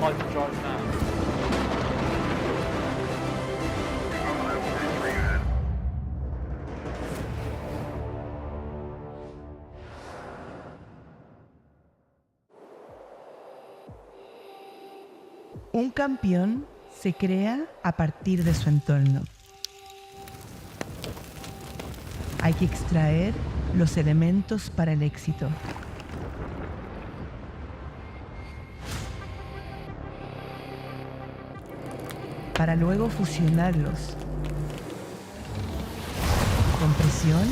hyperdrive now. Un campeón se crea a partir de su entorno. Hay que extraer los elementos para el éxito. Para luego fusionarlos con presión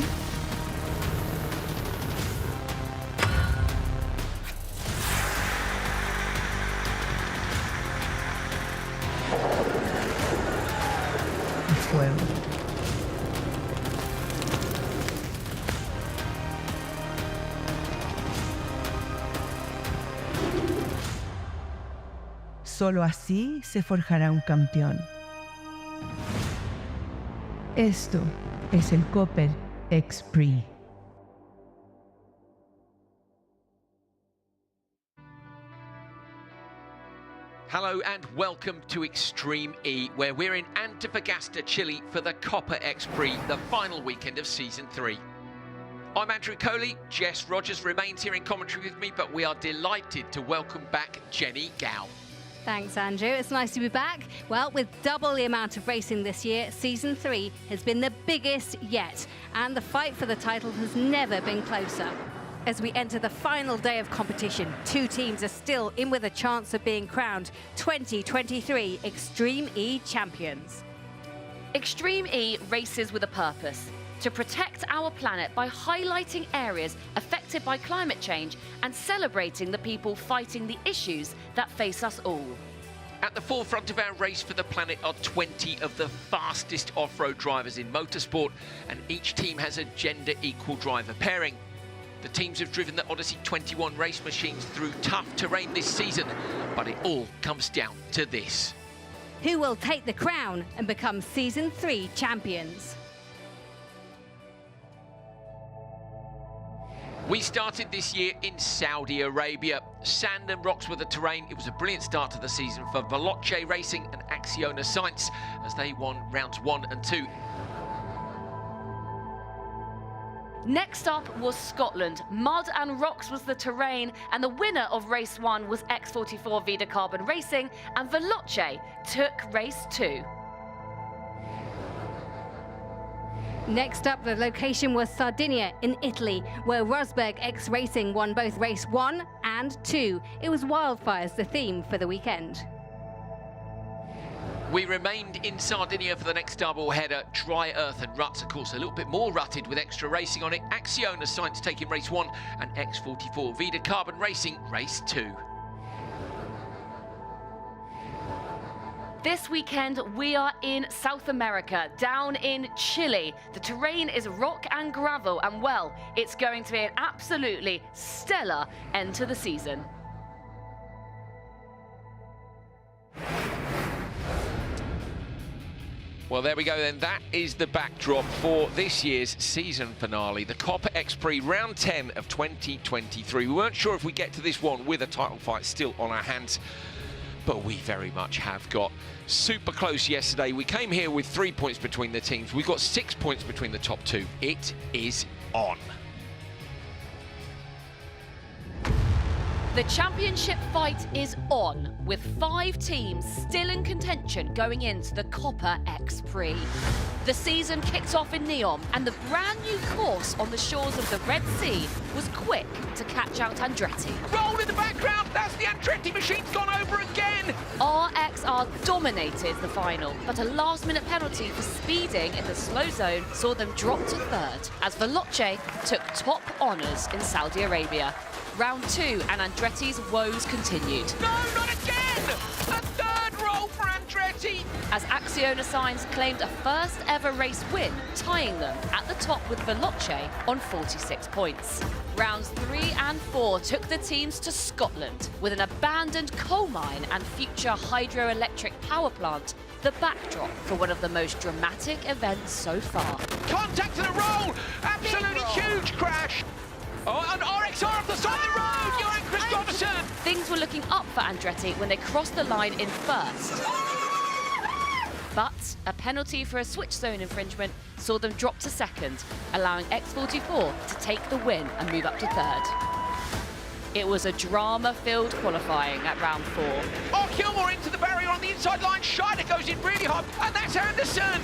y fuego. Solo así se forjará un campeón. Esto es el Copper X Prix. Hello and welcome to Extreme E, where we're in Antofagasta, Chile for the Copper X Prix, the final weekend of Season 3. I'm Andrew Coley. Jess Rogers remains here in commentary with me, but we are delighted to welcome back Jenny Gao. Thanks, Andrew. It's nice to be back. Well, with double the amount of racing this year, Season 3 has been the biggest yet, and the fight for the title has never been closer. As we enter the final day of competition, two teams are still in with a chance of being crowned 2023 Extreme E champions. Extreme E races with a purpose: to protect our planet by highlighting areas affected by climate change and celebrating the people fighting the issues that face us all. At the forefront of our race for the planet are 20 of the fastest off-road drivers in motorsport, and each team has a gender-equal driver pairing. The teams have driven the Odyssey 21 race machines through tough terrain this season, but it all comes down to this. Who will take the crown and become Season 3 champions? We started this year in Saudi Arabia. Sand and rocks were the terrain. It was a brilliant start to the season for Veloce Racing and Acciona Science as they won rounds 1 and 2. Next up was Scotland. Mud and rocks was the terrain, and the winner of race 1 was X44 Vida Carbon Racing, and Veloce took race 2. Next up, the location was Sardinia in Italy, where Rosberg X Racing won both race 1 and 2. It was wildfires the theme for the weekend. We remained in Sardinia for the next double header. Dry earth and ruts, of course, a little bit more rutted with extra racing on it. Acciona Science taking race 1 and X44 Vida Carbon Racing race 2. This weekend, we are in South America, down in Chile. The terrain is rock and gravel, and well, it's going to be an absolutely stellar end to the season. Well, there we go then. That is the backdrop for this year's season finale, the Copper X Prix round 10 of 2023. We weren't sure if we get to this one with a title fight still on our hands, but we very much have got. Super close yesterday. We came here with 3 points between the teams. We've got 6 points between the top two. It is on. The championship fight is on, with 5 teams still in contention going into the Copper X Prix. The season kicked off in Neom, and the brand new course on the shores of the Red Sea was quick to catch out Andretti. Roll in the background, that's the Andretti machine's gone over again! RXR dominated the final, but a last-minute penalty for speeding in the slow zone saw them drop to 3rd, as Veloce took top honours in Saudi Arabia. Round 2 and Andretti's woes continued. No, not again! A 3rd roll for Andretti! As Acciona Science claimed a first ever race win, tying them at the top with Veloce on 46 points. Rounds 3 and 4 took the teams to Scotland, with an abandoned coal mine and future hydroelectric power plant the backdrop for one of the most dramatic events so far. Contact to the roll! Absolutely huge crash! Oh, and RXR off the side of the road! Johan Christopherson! Things were looking up for Andretti when they crossed the line in first. But a penalty for a switch zone infringement saw them drop to second, allowing X44 to take the win and move up to third. It was a drama-filled qualifying at round 4. Oh, Kilmore into the barrier on the inside line. Scheider goes in really hard, and that's Anderson.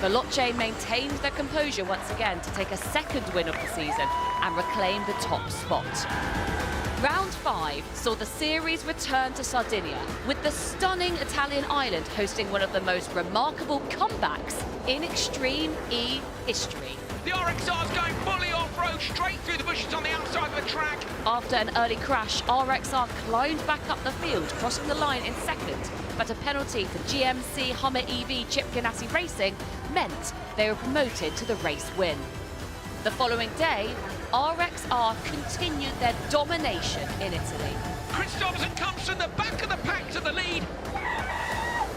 Veloce maintained their composure once again to take a second win of the season and reclaim the top spot. Round 5 saw the series return to Sardinia, with the stunning Italian island hosting one of the most remarkable comebacks in Extreme E history. The RXR's going fully off-road, straight through the bushes on the outside of the track. After an early crash, RXR climbed back up the field, crossing the line in second, but a penalty for GMC Hummer EV Chip Ganassi Racing meant they were promoted to the race win. The following day, RXR continued their domination in Italy. Christopherson comes from the back of the pack to the lead.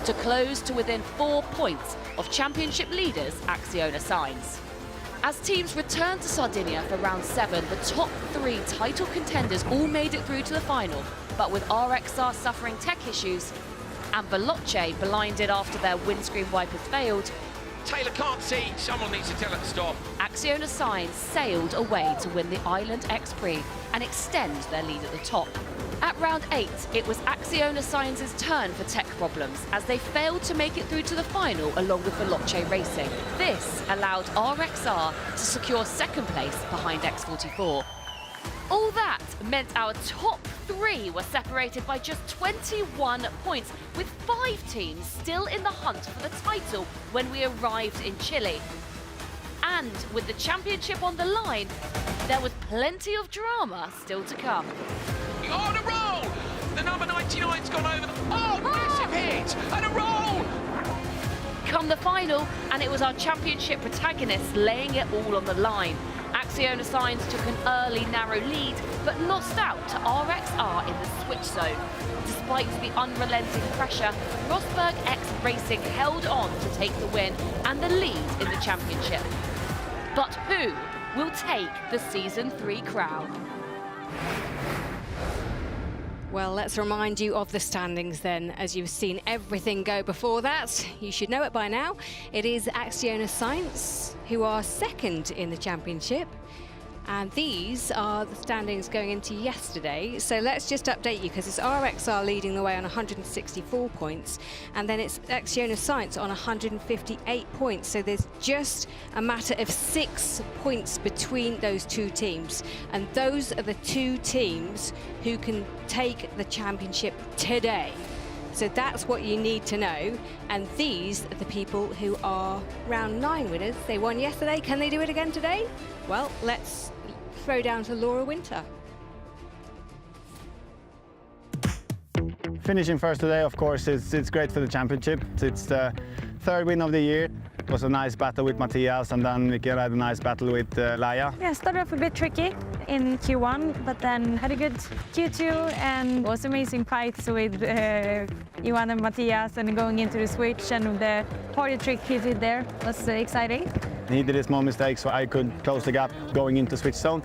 To close to within 4 points of championship leaders Acciona Sainz. As teams returned to Sardinia for round 7, the top 3 title contenders all made it through to the final, but with RXR suffering tech issues and Veloce blinded after their windscreen wipers failed, Taylor can't see, someone needs to tell her to stop. Acciona Sainz sailed away to win the Island X Prix and extend their lead at the top. At round 8, it was Acciona Sainz's turn for tech problems as they failed to make it through to the final along with Veloce Racing. This allowed RXR to secure second place behind X44. All that meant our top 3 were separated by just 21 points, with 5 teams still in the hunt for the title when we arrived in Chile. And with the championship on the line, there was plenty of drama still to come. On a roll! The number 99's gone over the... Oh, massive hit! And a roll! Come the final, and it was our championship protagonists laying it all on the line. Acciona Sainz took an early narrow lead, but lost out to RXR in the switch zone. Despite the unrelenting pressure, Rosberg X Racing held on to take the win and the lead in the championship. But who will take the Season 3 crown? Well, let's remind you of the standings then. As you've seen everything go before that, you should know it by now. It is Acciona Sainz who are second in the championship. And these are the standings going into yesterday. So let's just update you, because it's RXR leading the way on 164 points. And then it's Acciona Sainz on 158 points. So there's just a matter of 6 points between those 2 teams. And those are the 2 teams who can take the championship today. So that's what you need to know. And these are the people who are round 9 winners. They won yesterday. Can they do it again today? Well, let's throw down to Laura Winter. Finishing first today, of course, it's great for the championship. It's the 3rd win of the year. It was a nice battle with Matthias, and then Michaela had a nice battle with Laia. Yeah, started off a bit tricky in Q1, but then had a good Q2 and was amazing fights with Johan and Matthias, and going into the switch, and the party trick he did there was exciting. He did his small mistake, so I could close the gap going into switch zone.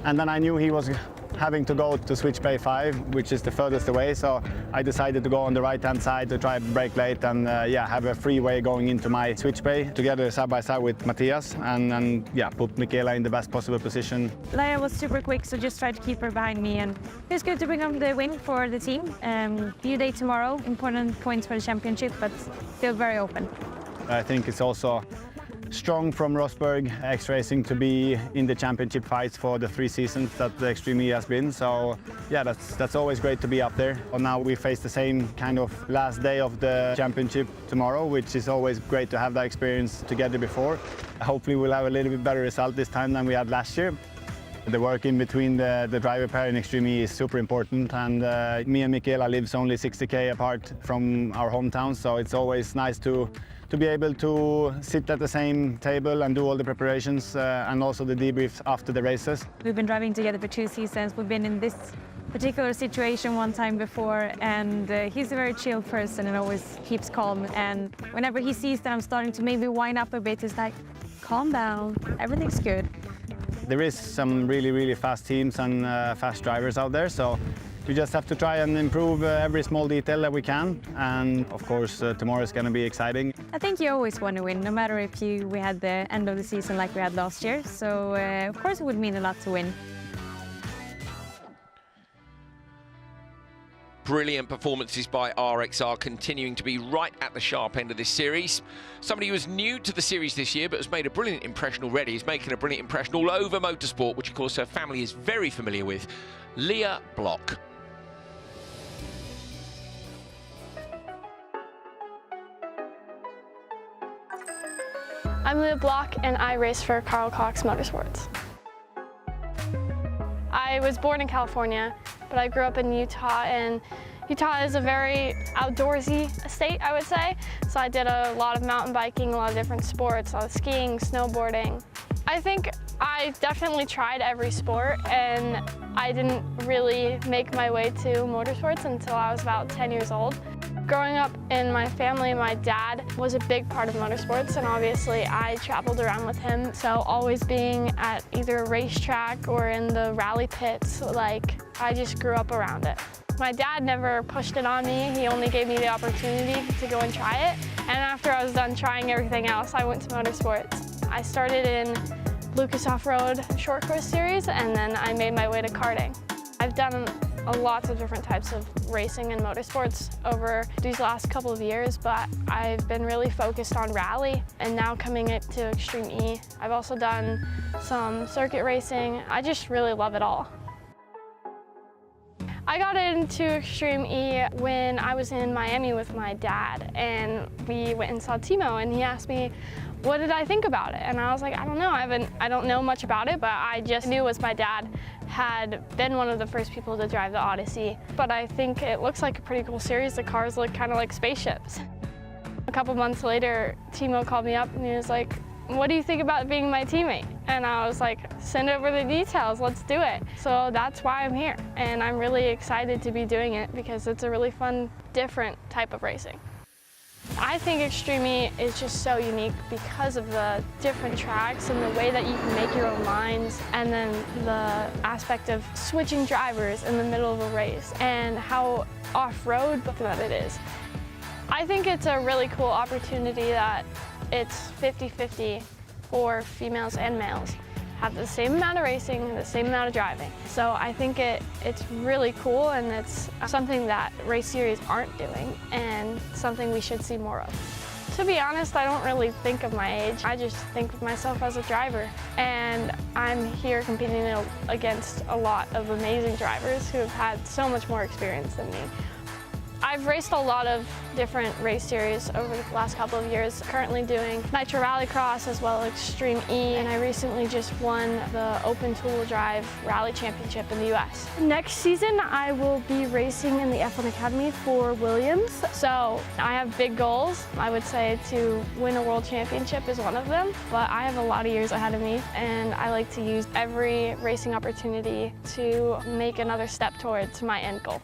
And then I knew he was having to go to switch bay 5, which is the furthest away, so I decided to go on the right-hand side to try to brake late and yeah, have a freeway going into my switch bay together side by side with Matthias, and yeah, put Michaela in the best possible position. Laia was super quick, so just tried to keep her behind me, and it's good to bring home the win for the team. New day tomorrow, important points for the championship, but still very open. I think it's also strong from Rosberg X Racing to be in the championship fights for the 3 seasons that the Extreme E has been. So yeah, that's always great to be up there. But now we face the same kind of last day of the championship tomorrow, which is always great to have that experience together before. Hopefully we'll have a little bit better result this time than we had last year. The work in between the driver pair in Extreme E is super important, and me and Michaela lives only 60k apart from our hometown, so it's always nice to be able to sit at the same table and do all the preparations and also the debriefs after the races. We've been driving together for 2 seasons. We've been in this particular situation one time before, and he's a very chill person and always keeps calm. And whenever he sees that I'm starting to maybe wind up a bit, he's like, calm down, everything's good. There is some really fast teams and fast drivers out there, so We just have to try and improve every small detail that we can, and of course tomorrow is going to be exciting. I think you always want to win, no matter if we had the end of the season like we had last year. So of course it would mean a lot to win. Brilliant performances by RXR, continuing to be right at the sharp end of this series. Somebody who was new to the series this year but has made a brilliant impression already, is making a brilliant impression all over motorsport, which of course her family is very familiar with. Leah Block. I'm Leah Block and I race for Carl Cox Motorsports. I was born in California, but I grew up in Utah, and Utah is a very outdoorsy state, I would say. So I did a lot of mountain biking, a lot of different sports, a lot of skiing, snowboarding. I think I definitely tried every sport, and I didn't really make my way to motorsports until I was about 10 years old. Growing up in my family, my dad was a big part of motorsports, and obviously I traveled around with him. So always being at either a racetrack or in the rally pits, like, I just grew up around it. My dad never pushed it on me. He only gave me the opportunity to go and try it. And after I was done trying everything else, I went to motorsports. I started in Lucas Off-Road Short Course Series, and then I made my way to karting. I've done lots of different types of racing and motorsports over these last couple of years, but I've been really focused on rally, and now coming to Extreme E. I've also done some circuit racing. I just really love it all. I got into Extreme E when I was in Miami with my dad, and we went and saw Timo, and he asked me, what did I think about it? And I was like, I don't know, I don't know much about it, but I just knew as my dad had been one of the first people to drive the Odyssey. But I think it looks like a pretty cool series. The cars look kind of like spaceships. A couple months later, Timo called me up and he was like, what do you think about being my teammate? And I was like, send over the details, let's do it. So that's why I'm here. And I'm really excited to be doing it because it's a really fun, different type of racing. I think Extreme E is just so unique because of the different tracks and the way that you can make your own lines, and then the aspect of switching drivers in the middle of a race and how off-road that it is. I think it's a really cool opportunity that it's 50-50 for females and males. Have the same amount of racing and the same amount of driving. So I think it's really cool, and it's something that race series aren't doing, and something we should see more of. To be honest, I don't really think of my age. I just think of myself as a driver, and I'm here competing against a lot of amazing drivers who have had so much more experience than me. I've raced a lot of different race series over the last couple of years, currently doing Nitro Rallycross as well as Extreme E, and I recently just won the Open Two-Wheel Drive Rally Championship in the US. Next season, I will be racing in the F1 Academy for Williams, so I have big goals. I would say to win a world championship is one of them, but I have a lot of years ahead of me, and I like to use every racing opportunity to make another step towards my end goal.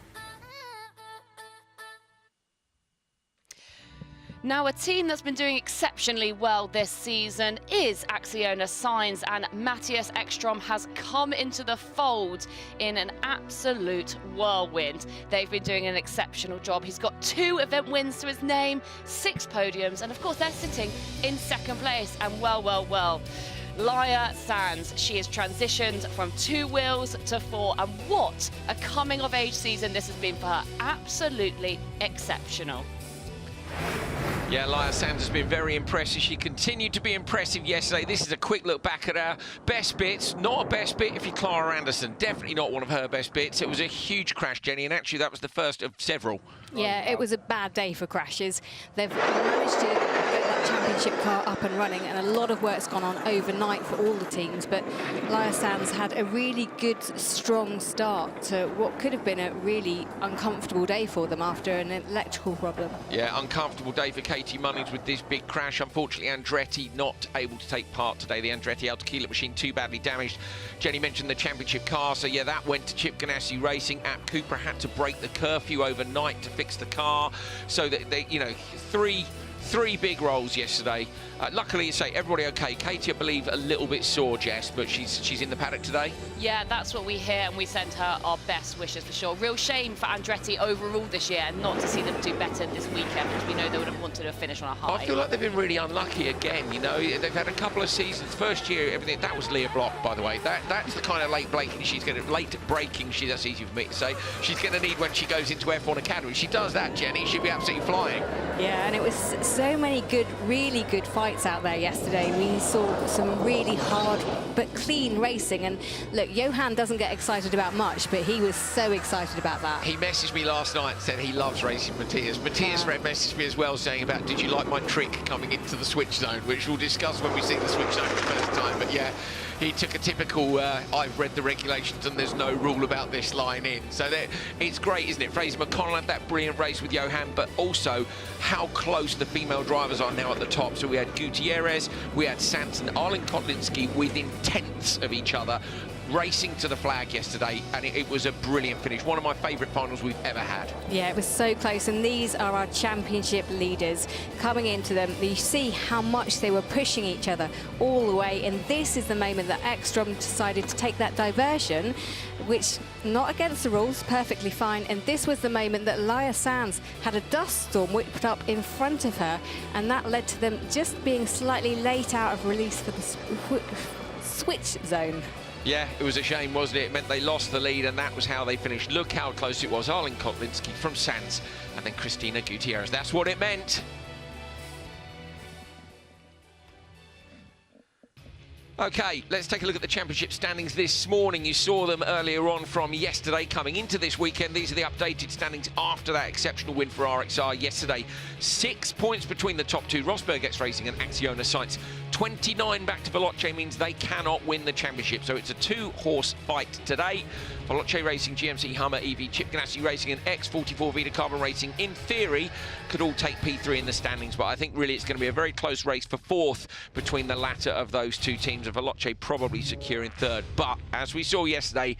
Now, a team that's been doing exceptionally well this season is Acciona Signs, and Matthias Ekstrom has come into the fold in an absolute whirlwind. They've been doing an exceptional job. He's got 2 event wins to his name, 6 podiums, and of course they're sitting in 2nd place. And well, Laia Sands, she has transitioned from 2 wheels to 4, and what a coming of age season this has been for her. Absolutely exceptional. Yeah, Laia Sands has been very impressive. She continued to be impressive yesterday. This is a quick look back at her best bits. Not a best bit if you're Clara Anderson. Definitely not one of her best bits. It was a huge crash, Jenny, and actually that was the first of several. Yeah, it was a bad day for crashes. They've managed to get that championship car up and running, and a lot of work's gone on overnight for all the teams, but Laia Sands had a really good, strong start to what could have been a really uncomfortable day for them after an electrical problem. Yeah, uncomfortable day for Katie Munnings with this big crash. Unfortunately, Andretti not able to take part today. The Andretti Autokila machine too badly damaged. Jenny mentioned the championship car, so yeah, that went to Chip Ganassi Racing. App Cooper had to break the curfew overnight to fix the car, so that they, you know, three 3 big rolls yesterday. Luckily, you say everybody okay. Katie, I believe, a little bit sore, Jess, but she's in the paddock today. Yeah, that's what we hear, and we send her our best wishes for sure. Real shame for Andretti overall this year, and not to see them do better this weekend, because we know they would have wanted to finish on a high. I feel like they've been really unlucky again. You know, they've had a couple of seasons. First year, everything. That was Leah Block, by the way. That's the kind of late braking that's easy for me to say. She's going to need when she goes into F1 Academy. She does that, Jenny. She'll be absolutely flying. Yeah, and it was so many good, really good fights out there yesterday. We saw some really hard but clean racing. And look, Johan doesn't get excited about much, but he was so excited about that. He messaged me last night and said he loves racing Matthias. Matthias messaged me as well saying about, did you like my trick coming into the switch zone, which we'll discuss when we see the switch zone for the first time. But yeah, he took a typical, I've read the regulations and there's no rule about this line in. So it's great, isn't it? Fraser McConnell had that brilliant race with Johan, but also how close the female drivers are now at the top. So we had Gutierrez, we had Sanson, Arlen Kotlinski within tenths of each other, racing to the flag yesterday, and it was a brilliant finish. One of my favourite finals we've ever had. Yeah, it was so close, and these are our championship leaders coming into them. You see how much they were pushing each other all the way, and this is the moment that Ekstrom decided to take that diversion, which, not against the rules, perfectly fine, and this was the moment that Laia Sanz had a dust storm whipped up in front of her, and that led to them just being slightly late out of release for the switch zone. Yeah, it was a shame, wasn't it? It meant they lost the lead, and that was how they finished. Look how close it was. Arlen Kotlinski from Sanz, and then Christina Gutierrez. That's what it meant. OK, let's take a look at the championship standings this morning. You saw them earlier on from yesterday. Coming into this weekend, these are the updated standings after that exceptional win for RXR yesterday. 6 points between the top two, Rosberg X Racing and Acciona Sites. 29 back to Veloce means they cannot win the championship. So it's a 2-horse fight today. Veloce Racing, GMC Hummer EV, Chip Ganassi Racing and X44 Vita Carbon Racing, in theory, could all take P3 in the standings. But I think really it's going to be a very close race for 4th between the latter of those two teams, and Veloce probably securing 3rd. But as we saw yesterday,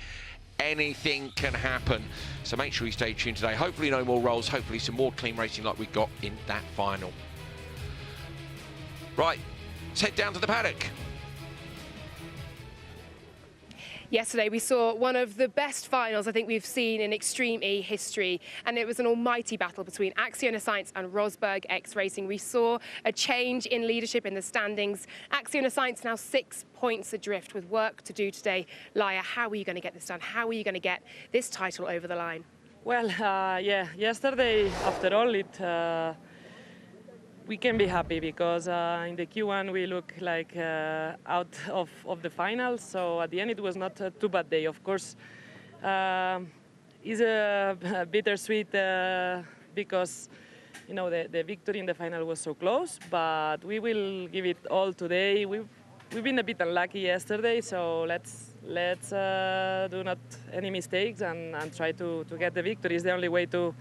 anything can happen. So make sure you stay tuned today. Hopefully no more rolls, hopefully some more clean racing like we got in that final. Right, let's head down to the paddock. Yesterday we saw one of the best finals I think we've seen in Extreme E history, and it was an almighty battle between Acciona Science and Rosberg X Racing. We saw a change in leadership in the standings. Acciona Science now 6 points adrift with work to do today. Laia, how are you going to get this done? How are you going to get this title over the line? Well, yeah, yesterday, after all, we can be happy because in the Q1 we look like out of the final. So at the end it was not a too bad day. Of course, it's a bittersweet because you know the victory in the final was so close. But we will give it all today. We've been a bit unlucky yesterday, so let's do not any mistakes and try to get the victory. It's the only way to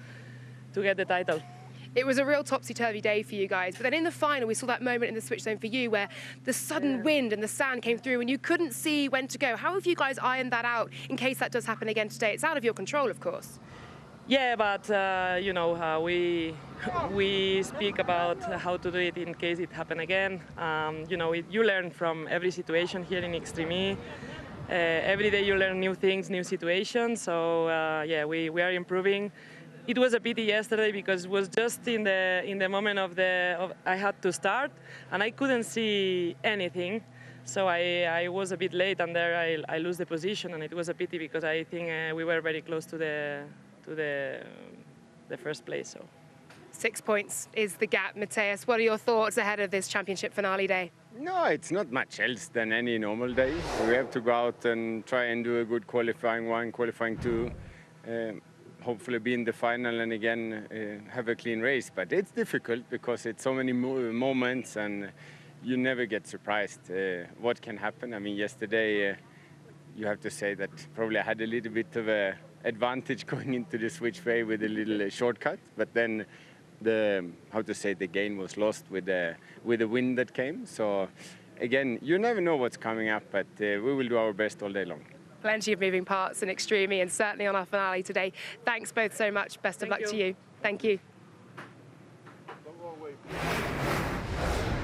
get the title. It was a real topsy-turvy day for you guys, but then in the final we saw that moment in the switch zone for you where the sudden wind and the sand came through and you couldn't see when to go. How have you guys ironed that out in case that does happen again today? It's out of your control, of course. Yeah, but you know, we speak about how to do it in case it happen again. You know, you learn from every situation here in Extreme E. Every day you learn new things, new situations. So yeah, we are improving. It was a pity yesterday because it was just in the moment of I had to start and I couldn't see anything, so I was a bit late and there I lose the position, and it was a pity because I think we were very close to the first place. So 6 points is the gap. Matthias, what are your thoughts ahead of this championship finale day? No, it's not much else than any normal day. We have to go out and try and do a good qualifying 1, qualifying 2. Hopefully be in the final and again have a clean race. But it's difficult because it's so many moments and you never get surprised what can happen. I mean, yesterday you have to say that probably I had a little bit of an advantage going into the switchway with a little shortcut, but then the gain was lost with the wind that came. So again, you never know what's coming up, but we will do our best all day long. Plenty of moving parts in Extreme E and certainly on our finale today. Thanks both so much. Best of luck to you. Thank you.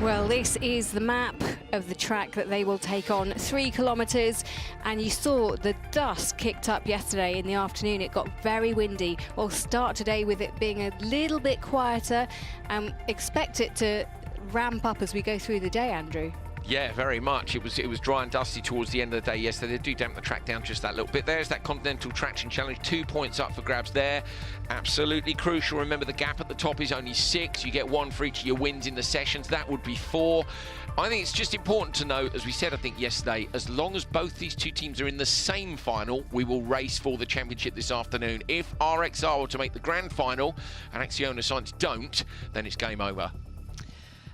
Well, this is the map of the track that they will take on, 3 kilometres, and you saw the dust kicked up yesterday in the afternoon. It got very windy. We'll start today with it being a little bit quieter and expect it to ramp up as we go through the day, Andrew. Yeah, very much. It was dry and dusty towards the end of the day yesterday. They do damp the track down just that little bit. There's that Continental Traction Challenge, 2 points up for grabs there. Absolutely crucial. Remember, the gap at the top is only 6. You get 1 for each of your wins in the sessions. That would be 4. I think it's just important to note, as we said, I think yesterday, as long as both these two teams are in the same final, we will race for the championship this afternoon. If RXR were to make the grand final and Acciona Science don't, then it's game over.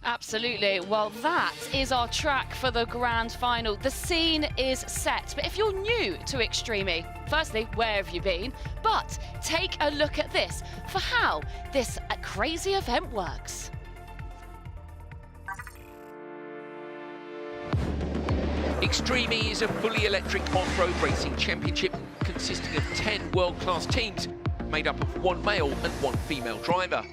Absolutely. Well, that is our track for the grand final. The scene is set. But if you're new to Extreme E, firstly, where have you been? But take a look at this for how this crazy event works. Extreme E is a fully electric off-road racing championship consisting of 10 world-class teams made up of 1 male and 1 female driver.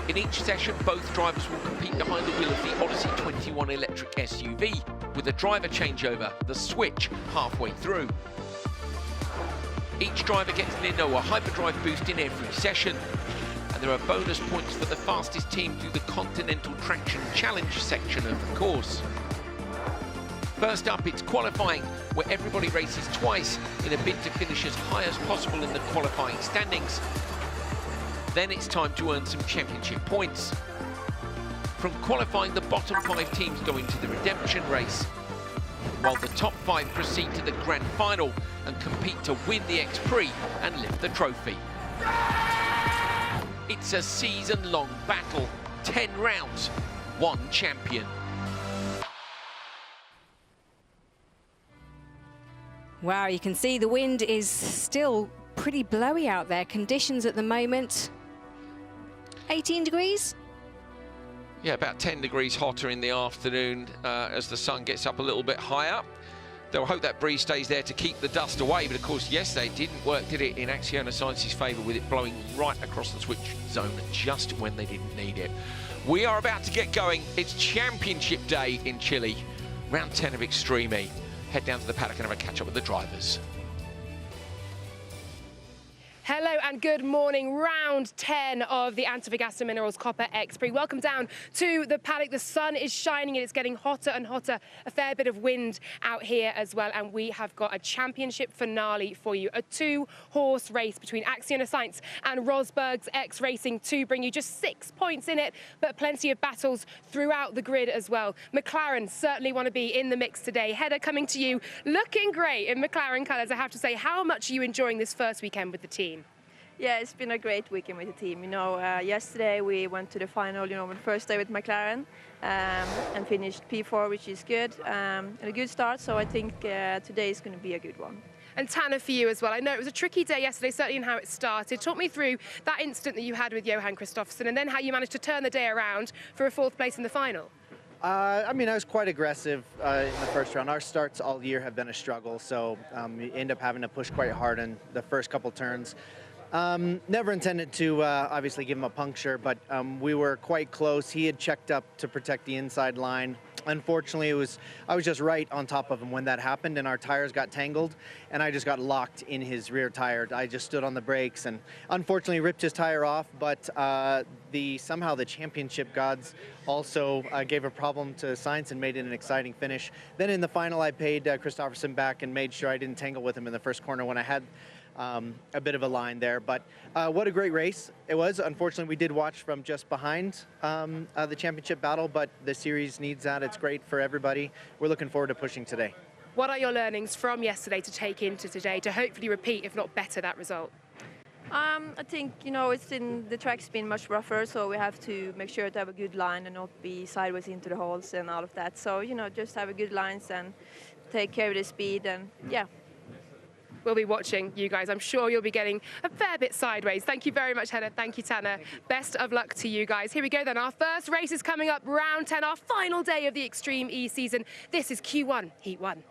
In each session, both drivers will compete behind the wheel of the Odyssey 21 electric SUV, with a driver changeover, the switch, halfway through. Each driver gets an Inno or hyperdrive boost in every session, and there are bonus points for the fastest team through the Continental Traction Challenge section of the course. First up, it's qualifying, where everybody races twice in a bid to finish as high as possible in the qualifying standings. Then it's time to earn some championship points. From qualifying, the bottom 5 teams go into the redemption race, while the top 5 proceed to the grand final and compete to win the Prix and lift the trophy. It's a season-long battle, 10 rounds, 1 champion. Wow, you can see the wind is still pretty blowy out there. Conditions at the moment, 18 degrees? Yeah, about 10 degrees hotter in the afternoon as the sun gets up a little bit higher. They'll hope that breeze stays there to keep the dust away, but of course yesterday it didn't work, did it, in Acciona Science's favour, with it blowing right across the switch zone just when they didn't need it. We are about to get going. It's championship day in Chile, round 10 of Extreme E. Head down to the paddock and have a catch up with the drivers. Hello and good morning. Round 10 of the Antofagasta Minerals Copper Prix. Welcome down to the paddock. The sun is shining and it's getting hotter and hotter. A fair bit of wind out here as well. And we have got a championship finale for you. A 2-horse race between Acciona Science and Rosberg's X Racing to bring you just 6 points in it, but plenty of battles throughout the grid as well. McLaren certainly want to be in the mix today. Heather, coming to you, looking great in McLaren colours, I have to say. How much are you enjoying this first weekend with the team? Yeah, it's been a great weekend with the team. Yesterday we went to the final, on the first day with McLaren and finished P4, which is good, and a good start. So I think today is going to be a good one. And Tanner, for you as well. I know it was a tricky day yesterday, certainly in how it started. Talk me through that incident that you had with Johan Kristoffersen and then how you managed to turn the day around for a 4th place in the final. I was quite aggressive in the first round. Our starts all year have been a struggle, so we end up having to push quite hard in the first couple turns. Never intended to obviously give him a puncture, but we were quite close. He had checked up to protect the inside line. Unfortunately, I was just right on top of him when that happened, and our tires got tangled, and I just got locked in his rear tire. I just stood on the brakes and unfortunately ripped his tire off, but somehow the championship gods also gave a problem to Sainz and made it an exciting finish. Then in the final, I paid Kristoffersen back and made sure I didn't tangle with him in the first corner when I had a bit of a line there. But what a great race it was. Unfortunately, we did watch from just behind the championship battle, but the series needs that. It's great for everybody. We're looking forward to pushing today. What are your learnings from yesterday to take into today to hopefully repeat, if not better, that result? I think, the track's been much rougher, so we have to make sure to have a good line and not be sideways into the holes and all of that. So, just have a good lines and take care of the speed, and yeah. We'll be watching you guys. I'm sure you'll be getting a fair bit sideways. Thank you very much, Heather. Thank you, Tanner. Best of luck to you guys. Here we go then. Our first race is coming up, round 10, our final day of the Extreme E season. This is Q1, Heat 1.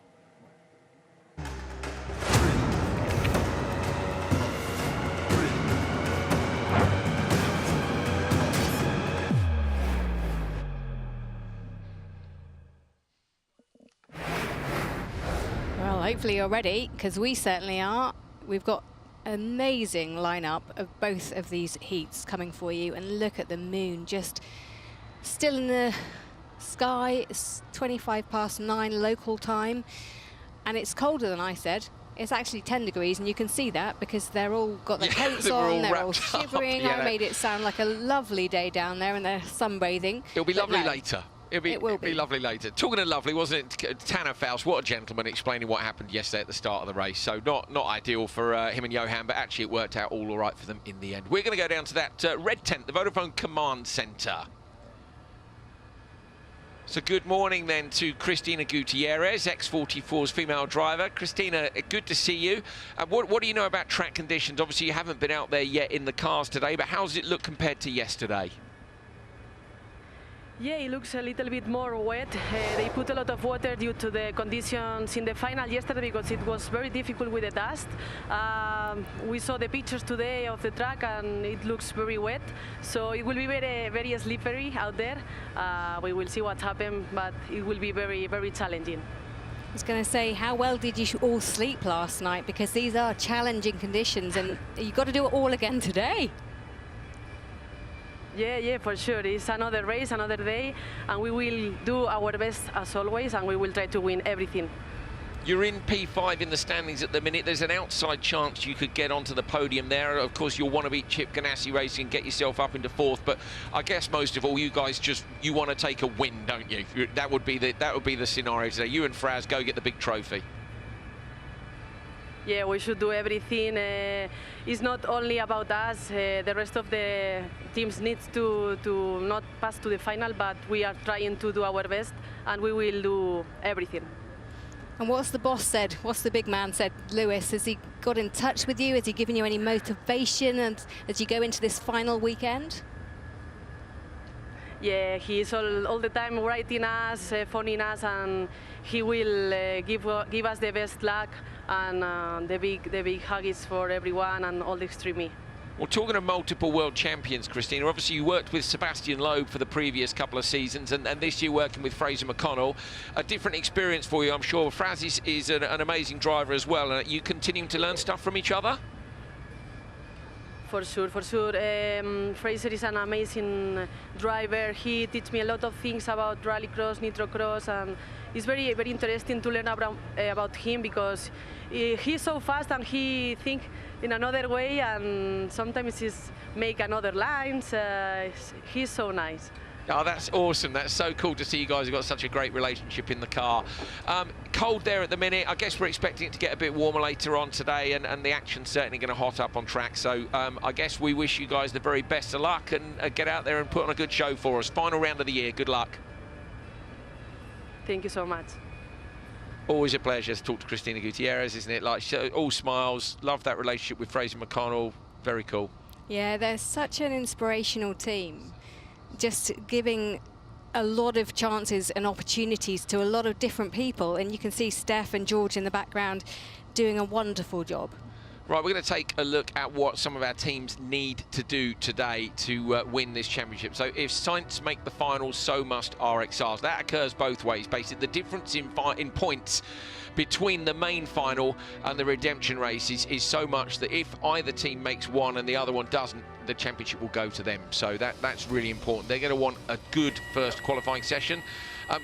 hopefully you're ready, because we certainly are. We've got an amazing lineup of both of these heats coming for you, and look at the moon just still in the sky. It's 9:25 local time, and it's colder than I said. It's actually 10 degrees, and you can see that because they're all got their coats on, they're all shivering. I made it sound like a lovely day down there, and they're sunbathing. It'll be lovely later. It will be lovely later. Talking of lovely, wasn't it? Tanner Faust, what a gentleman, explaining what happened yesterday at the start of the race. So not ideal for him and Johan, but actually it worked out all right for them in the end. We're going to go down to that red tent, the Vodafone Command Centre. So good morning then to Cristina Gutierrez, X44's female driver. Cristina, good to see you. What do you know about track conditions? Obviously you haven't been out there yet in the cars today, but how does it look compared to yesterday? Yeah, it looks a little bit more wet. They put a lot of water due to the conditions in the final yesterday because it was very difficult with the dust. We saw the pictures today of the track and it looks very wet. So it will be very, very slippery out there. We will see what happens, but it will be very, very challenging. I was going to say, how well did you all sleep last night? Because these are challenging conditions and you've got to do it all again today. Yeah, for sure. It's another race, another day, and we will do our best as always, and we will try to win everything. You're in P5 in the standings at the minute. There's an outside chance you could get onto the podium there. Of course, you'll want to beat Chip Ganassi Racing and get yourself up into 4th. But I guess most of all, you guys you want to take a win, don't you? That would be the scenario today. You and Fraz go get the big trophy. Yeah, we should do everything. It's not only about us. The rest of the teams needs to not pass to the final, but we are trying to do our best, and we will do everything. And what's the boss said? What's the big man said? Lewis, has he got in touch with you? Has he given you any motivation and as you go into this final weekend? Yeah, he is all the time writing us, phoning us, and he will give us the best luck and the big huggies for everyone and all the Extreme E. Well, talking of multiple world champions, Cristina, obviously you worked with Sebastian Loeb for the previous couple of seasons, and this year working with Fraser McConnell. A different experience for you, I'm sure. Fraz is an amazing driver as well. Are you continuing to learn stuff from each other? For sure. Fraser is an amazing driver. He teaches me a lot of things about rallycross, nitrocross, and it's very, very interesting to learn about him because he's so fast and he thinks in another way, and sometimes he's make another lines. He's so nice. Oh, that's awesome. That's so cool to see you guys have got such a great relationship in the car. Cold there at the minute. I guess we're expecting it to get a bit warmer later on today, and the action's certainly going to hot up on track. So I guess we wish you guys the very best of luck and get out there and put on a good show for us. Final round of the year. Good luck. Thank you so much. Always a pleasure to talk to Cristina Gutierrez, isn't it? Like, all smiles. Love that relationship with Fraser McConnell. Very cool. Yeah, they're such an inspirational team. Just giving a lot of chances and opportunities to a lot of different people, and you can see Steph and George in the background doing a wonderful job. Right, we're going to take a look at what some of our teams need to do today to win this championship. So if Sainz make the finals, so must RXRs. That occurs both ways. Basically, the difference in points between the main final and the redemption race is so much that if either team makes one and the other one doesn't, the championship will go to them. So that's really important. They're going to want a good first qualifying session.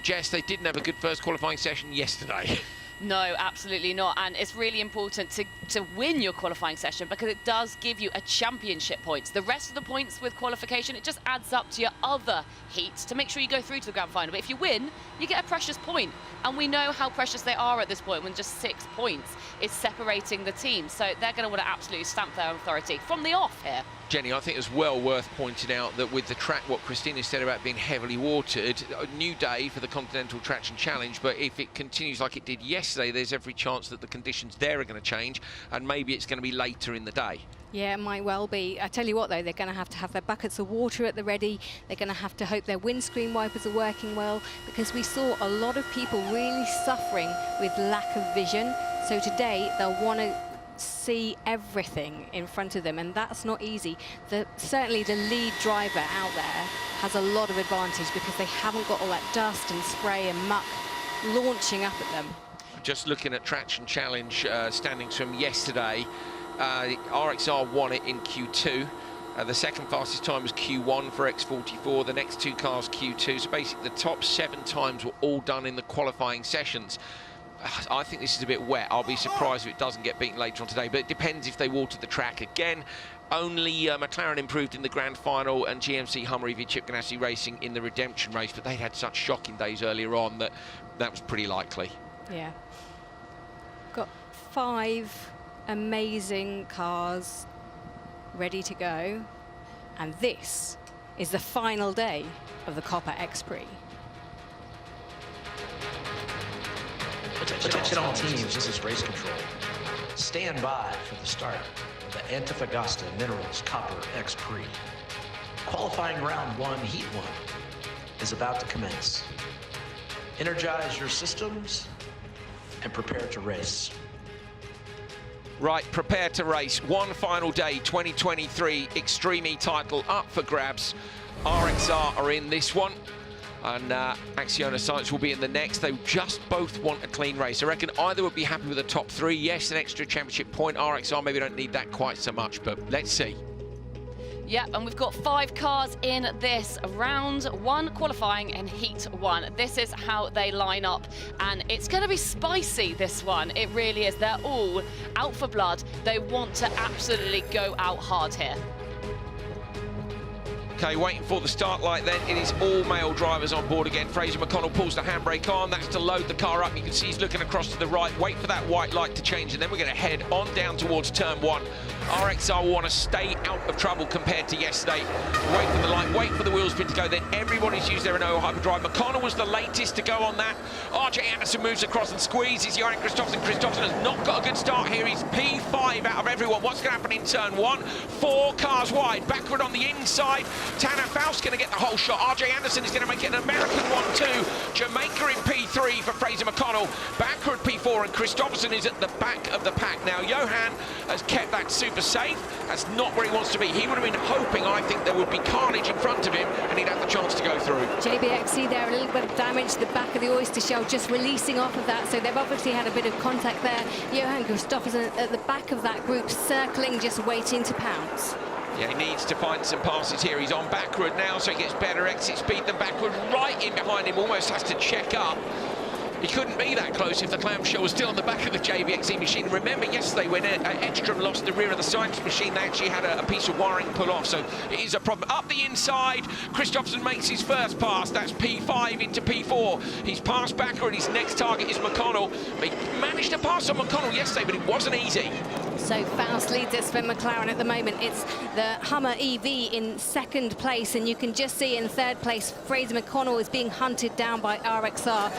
Jess, they didn't have a good first qualifying session yesterday. No, absolutely not. And it's really important to win your qualifying session because it does give you a championship points. The rest of the points with qualification, it just adds up to your other heats to make sure you go through to the grand final. But if you win, you get a precious point. And we know how precious they are at this point when just 6 points is separating the team. So they're going to want to absolutely stamp their authority from the off here. Jenny, I think it's well worth pointing out that with the track, what Cristina said about being heavily watered, a new day for the Continental Traction Challenge, but if it continues like it did yesterday, there's every chance that the conditions there are going to change, and maybe it's going to be later in the day. Yeah, it might well be. I tell you what, though, they're going to have their buckets of water at the ready. They're going to have to hope their windscreen wipers are working well, because we saw a lot of people really suffering with lack of vision. So today, they'll want to see everything in front of them, and that's not easy. Certainly the lead driver out there has a lot of advantage because they haven't got all that dust and spray and muck launching up at them. just looking at Traction Challenge standings from yesterday, RXR won it in Q2. The second fastest time was Q1 for X44, the next two cars Q2. So basically the top 7 times were all done in the qualifying sessions. I think this is a bit wet. I'll be surprised if it doesn't get beaten later on today, but it depends if they water the track again. Only McLaren improved in the grand final and GMC Hummer EV Chip Ganassi Racing in the redemption race, but they had such shocking days earlier on that that was pretty likely. Yeah. Got 5 amazing cars ready to go, and this is the final day of the Copper X Prix. Attention all teams, this is race control. Stand by for the start of the Antofagasta Minerals Copper X Prix. Qualifying round 1, heat 1 is about to commence. Energize your systems and prepare to race. Right, prepare to race. One final day, 2023 Extreme E title up for grabs. RXR are in this one, and Acciona Science will be in the next. They just both want a clean race. I reckon either would be happy with the top 3. Yes, an extra championship point. RXR maybe don't need that quite so much, but let's see. Yep, and we've got 5 cars in this round 1 qualifying in heat 1. This is how they line up, and it's going to be spicy, this one. It really is. They're all out for blood. They want to absolutely go out hard here. Okay, waiting for the start light then. It is all male drivers on board again. Fraser McConnell pulls the handbrake on. That's to load the car up. You can see he's looking across to the right. Wait for that white light to change, and then we're going to head on down towards turn 1. RXR will want to stay out of trouble compared to yesterday. Wait for the light, wait for the wheel spin to go, then everybody's used their Renault Hyperdrive. McConnell was the latest to go on that. R.J. Anderson moves across and squeezes Johan Kristoffersen. Kristoffersen has not got a good start here. He's P5 out of everyone. What's going to happen in turn 1? 4 cars wide, backward on the inside. Tanner Faust's going to get the whole shot. R.J. Anderson is going to make it an American one too. Jamaica in P3 for Fraser McConnell. Backward P4, and Kristoffersen is at the back of the pack. Now, Johan has kept that super safe. That's not where he wants to be. He would have been hoping, I think, there would be carnage in front of him and he'd have the chance to go through. JBXC there, a little bit of damage to the back of the oyster shell, just releasing off of that, so they've obviously had a bit of contact there. Johan Kristoffersen at the back of that group, circling, just waiting to pounce. Yeah, he needs to find some passes here. He's on backward now, so he gets better exit speed than backward. Right in behind him, almost has to check up. He couldn't be that close if the clamshell was still on the back of the JBXE machine. Remember yesterday when Edstrom lost the rear of the science machine, they actually had a piece of wiring pull off, so it is a problem. Up the inside, Kristoffersen makes his first pass. That's P5 into P4. He's passed backward. His next target is McConnell. He managed to pass on McConnell yesterday, but it wasn't easy. So Faust leads us for McLaren at the moment. It's the Hummer EV in 2nd place, and you can just see in 3rd place, Fraser McConnell is being hunted down by RXR.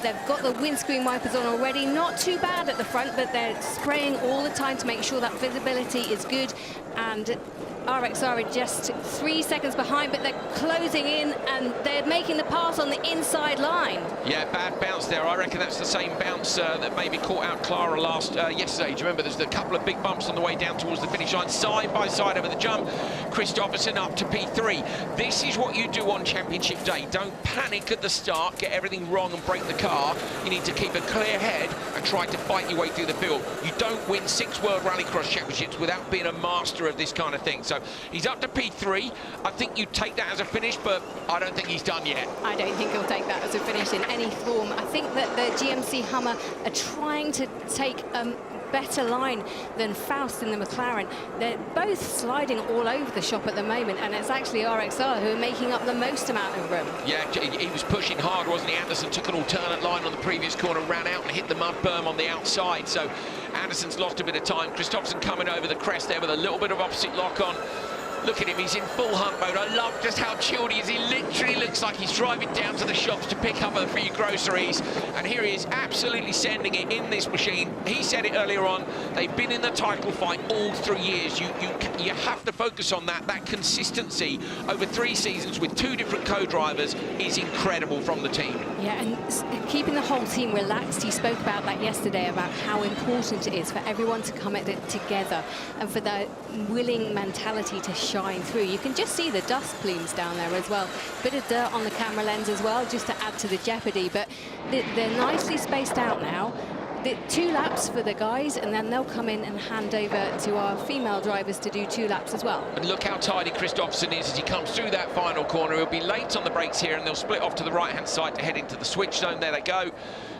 They've got the windscreen wipers on already, not too bad at the front, but they're spraying all the time to make sure that visibility is good. And RXR are just 3 seconds behind, but they're closing in and they're making the pass on the inside line. Yeah, bad bounce there. I reckon that's the same bounce that maybe caught out Clara yesterday. Do you remember there's a couple of big bumps on the way down towards the finish line, side by side over the jump. Kristoffersen up to P3. This is what you do on championship day. Don't panic at the start, get everything wrong and break the car. You need to keep a clear head and try to fight your way through the field. You don't win 6 World Rallycross Championships without being a master of this kind of thing. So he's up to P3. I think you take that as a finish, but I don't think he's done yet. I don't think he'll take that as a finish in any form. I think that the GMC Hummer are trying to take a better line than Faust in the McLaren. They're both sliding all over the shop at the moment, and it's actually RXR who are making up the most amount of room. Yeah, he was pushing hard, wasn't he? Anderson took an alternate line on the previous corner, ran out and hit the mud berm on the outside, so Anderson's lost a bit of time. Kristoffersen coming over the crest there with a little bit of opposite lock on. Look at him, he's in full hunt mode. I love just how chilled he is. He literally looks like he's driving down to the shops to pick up a few groceries. And here he is, absolutely sending it in this machine. He said it earlier on, they've been in the title fight all 3 years. You have to focus on that. That consistency over 3 seasons with 2 different co-drivers is incredible from the team. Yeah, and keeping the whole team relaxed. He spoke about that yesterday, about how important it is for everyone to come at it together and for the willing mentality to shine through. You can just see the dust plumes down there as well. Bit of dirt on the camera lens as well, just to add to the jeopardy, but they're nicely spaced out now. the 2 laps for the guys, and then they'll come in and hand over to our female drivers to do 2 laps as well. And look how tidy Kristoffersson is as he comes through that final corner. He'll be late on the brakes here, and they'll split off to the right-hand side to head into the switch zone. There they go.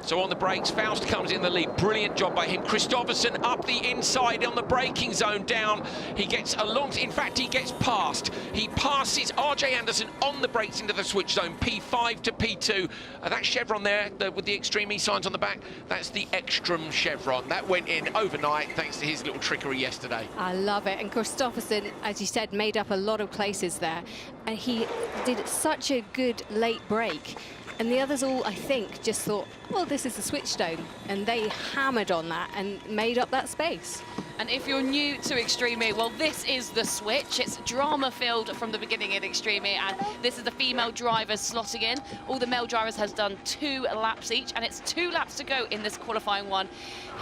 So on the brakes, Faust comes in the lead. Brilliant job by him. Kristoffersson up the inside on the braking zone down. He gets along, in fact, he gets past. He passes R.J. Anderson on the brakes into the switch zone, P5 to P2. That chevron there with the Extreme E signs on the back, that's the Ekstrom chevron. That went in overnight thanks to his little trickery yesterday. I love it. And Kristoffersson, as you said, made up a lot of places there. And he did such a good late break. And the others all, I think, just thought, well, this is the switch zone. And they hammered on that and made up that space. And if you're new to Extreme E, well, this is the switch. It's drama-filled from the beginning in Extreme E, and this is the female drivers slotting in. All the male drivers has done 2 laps each, and it's 2 laps to go in this qualifying one,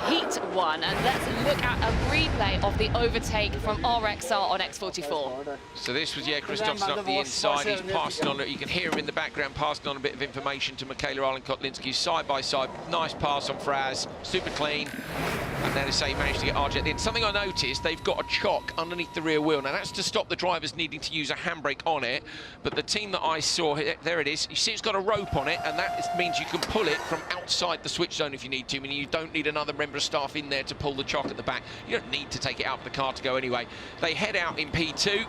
Heat 1. And let's look at a replay of the overtake from RXR on X44. So this was, yeah, Kristoffersson up the inside. He's passing on it. You can hear him in the background passing on a bit of information to Michaela Arlen-Kotlinski. Side by side, nice pass on Fraz, super clean. And then, as I say, he managed to get RJ at the end. Something I noticed, they've got a chock underneath the rear wheel. Now, that's to stop the drivers needing to use a handbrake on it. But the team that I saw, there it is. You see it's got a rope on it, and that means you can pull it from outside the switch zone if you need to. Meaning you don't need another member of staff in there to pull the chock at the back. You don't need to take it out of the car to go anyway. They head out in P2.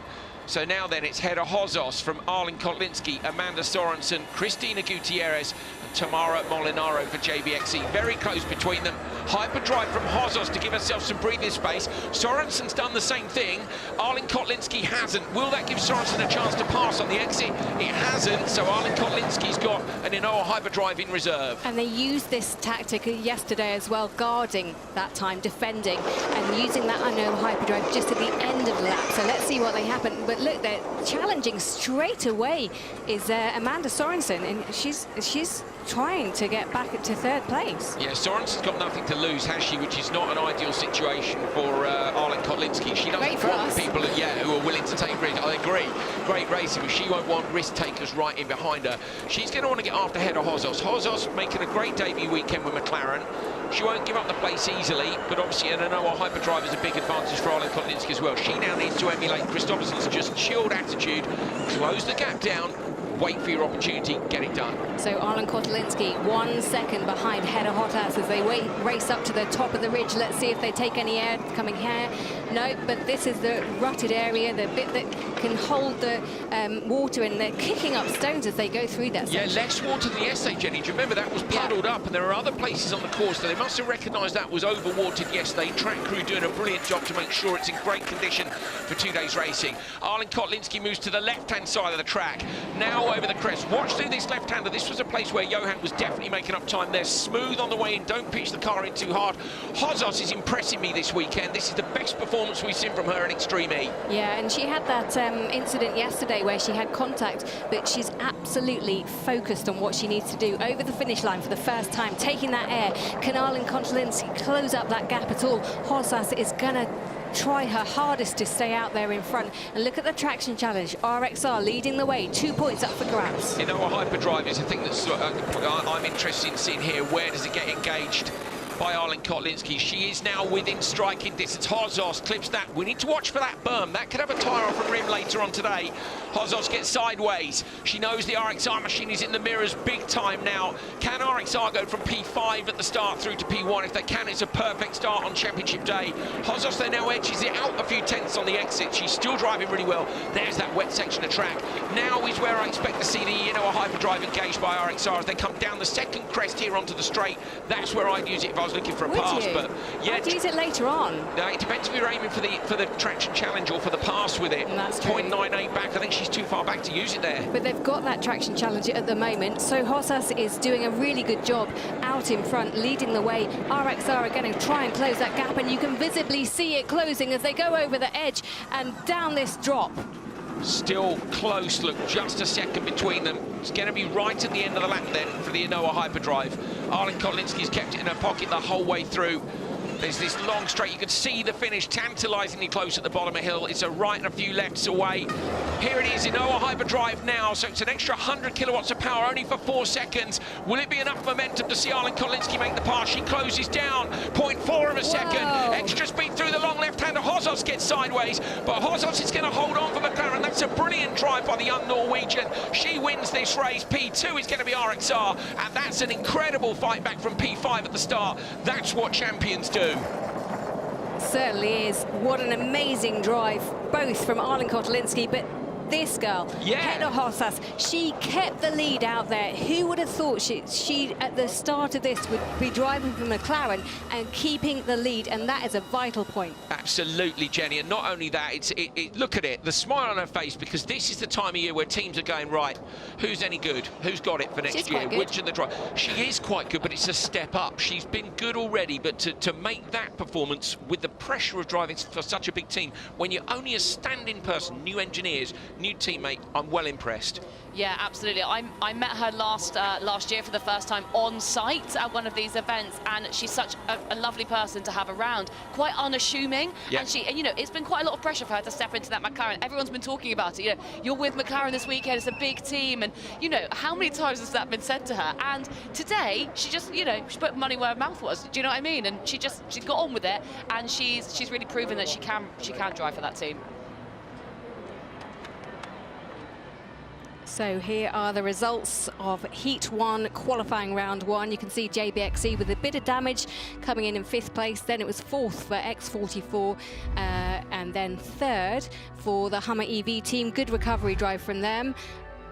So now then, it's Hedda Hozos from Arlen Kotlinski, Amanda Sorensen, Cristina Gutierrez, and Tamara Molinaro for JBXE. Very close between them. Hyperdrive from Hozos to give herself some breathing space. Sorensen's done the same thing. Arlen Kotlinski hasn't. Will that give Sorensen a chance to pass on the exit? It hasn't, so Arlen Kotlinski's got an Inoa Hyperdrive in reserve. And they used this tactic yesterday as well, guarding that time, defending, and using that Inoa Hyperdrive just at the end of the lap. So let's see what they happen. But look, they're challenging straight away is Amanda Sorensen, and she's trying to get back to 3rd place. Yeah, Sorensen's got nothing to lose, has she? Which is not an ideal situation for Arlen Kotlinski. She doesn't want people who are willing to take risks. I agree. Great racing, but she won't want risk takers right in behind her. She's going to want to get after Hedda Hozos. Hozos making a great debut weekend with McLaren. She won't give up the place easily, but obviously an Inoa Hyperdrive is a big advantage for Arlen Kotlinski as well. She now needs to emulate Kristoffersson's just chilled attitude, close the gap down, wait for your opportunity, get it done. So Arlen Kotlinski 1 second behind Hedda Hozos as they race up to the top of the ridge. Let's see if they take any air coming here. No, but this is the rutted area, the bit that can hold the water, and they're kicking up stones as they go through that section. Yeah, less water than yesterday, Jenny. Do you remember that was puddled up, and there are other places on the course that they must have recognised that was overwatered yesterday. Track crew doing a brilliant job to make sure it's in great condition for 2 days racing. Arlen Kotlinski moves to the left-hand side of the track. Now over the crest. Watch through this left-hander. This was a place where Johan was definitely making up time. They're smooth on the way in. Don't pitch the car in too hard. Hozos is impressing me this weekend. This is the best performance we've seen from her in Extreme E. Yeah, and she had that incident yesterday where she had contact, but she's absolutely focused on what she needs to do over the finish line for the first time, taking that air. Can Arlen Kotlinski close up that gap at all? Hozos is going to try her hardest to stay out there in front. And look at the traction challenge. RXR leading the way, 2 points up for grabs. You know, a hyperdrive is a thing that's I'm interested in seeing here. Where does it get engaged by Arlen Kotlinski? She is now within striking distance. Hozos clips that. We need to watch for that berm. That could have a tyre off a rim later on today. Hozos gets sideways. She knows the RXR machine is in the mirrors big time now. Can RXR go from P5 at the start through to P1? If they can, it's a perfect start on championship day. Hozos there now edges it out a few tenths on the exit. She's still driving really well. There's that wet section of track. Now is where I expect to see the Inoa Hyperdrive engaged by RXR as they come down the second crest here onto the straight. That's where I'd use it if I was looking for a pass. But yeah, I'd use it later on. It depends if you're aiming for the traction challenge or for the pass with it. That's true. 0.98 back. I think she's too far back to use it there. But they've got that traction challenge at the moment, so Hozos is doing a really good job out in front, leading the way. RXR are going to try and close that gap, and you can visibly see it closing as they go over the edge and down this drop. Still close, look, just a second between them. It's going to be right at the end of the lap then for the Inoa Hyperdrive. Arlen Kotlinski's kept it in her pocket the whole way through. There's this long straight. You can see the finish tantalisingly close at the bottom of the hill. It's a right and a few lefts away. Here it is in Oa hyperdrive now, so it's an extra 100 kilowatts of power only for 4 seconds. Will it be enough momentum to see Arlen Kotlinski make the pass? She closes down 0.4 of a second. Extra speed through the long left-hander. Hozos gets sideways, but Hozos is going to hold on for McLaren. That's a brilliant drive by the young Norwegian. She wins this race. P2 is going to be RXR, and that's an incredible fight back from P5 at the start. That's what champions do. Certainly is. What an amazing drive, both from Arlen Kotlinski, but this girl, Hedda Hozas, she kept the lead out there. Who would have thought she at the start of this would be driving for McLaren and keeping the lead, and that is a vital point. Absolutely, Jenny, and not only that, look at it, the smile on her face, because this is the time of year where teams are going, right, who's any good? Who's got it for next year? Which of the drive? She is quite good, but it's a step up. She's been good already, but to make that performance with the pressure of driving for such a big team, when you're only a stand-in person, new engineers, new teammate, I'm well impressed. Yeah, absolutely. I met her last year for the first time on site at one of these events, and she's such a lovely person to have around. Quite unassuming, and you know, it's been quite a lot of pressure for her to step into that McLaren. Everyone's been talking about it. You know, you're with McLaren this weekend. It's a big team, and you know, how many times has that been said to her? And today, she just, you know, she put money where her mouth was. Do you know what I mean? And she got on with it, and she's really proven that she can drive for that team. So here are the results of Heat 1, qualifying round 1. You can see JBXE with a bit of damage coming in 5th place. Then it was 4th for X44, and then 3rd for the Hummer EV team. Good recovery drive from them.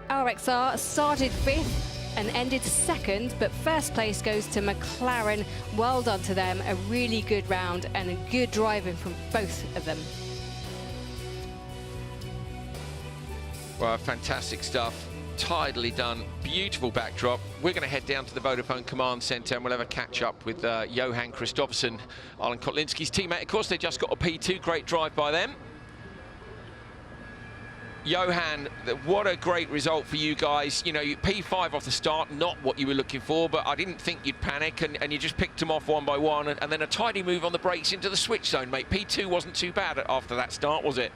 RXR started 5th and ended 2nd, but 1st place goes to McLaren. Well done to them. A really good round and a good driving from both of them. Well, fantastic stuff. Tidily done. Beautiful backdrop. We're going to head down to the Vodafone Command Centre and we'll have a catch-up with Johan Kristoffersen, Arlen Kotlinski's teammate. Of course, they just got a P2. Great drive by them. Johan, what a great result for you guys. You know, P5 off the start, not what you were looking for, but I didn't think you'd panic, and you just picked them off one by one, and then a tidy move on the brakes into the switch zone, mate. P2 wasn't too bad after that start, was it?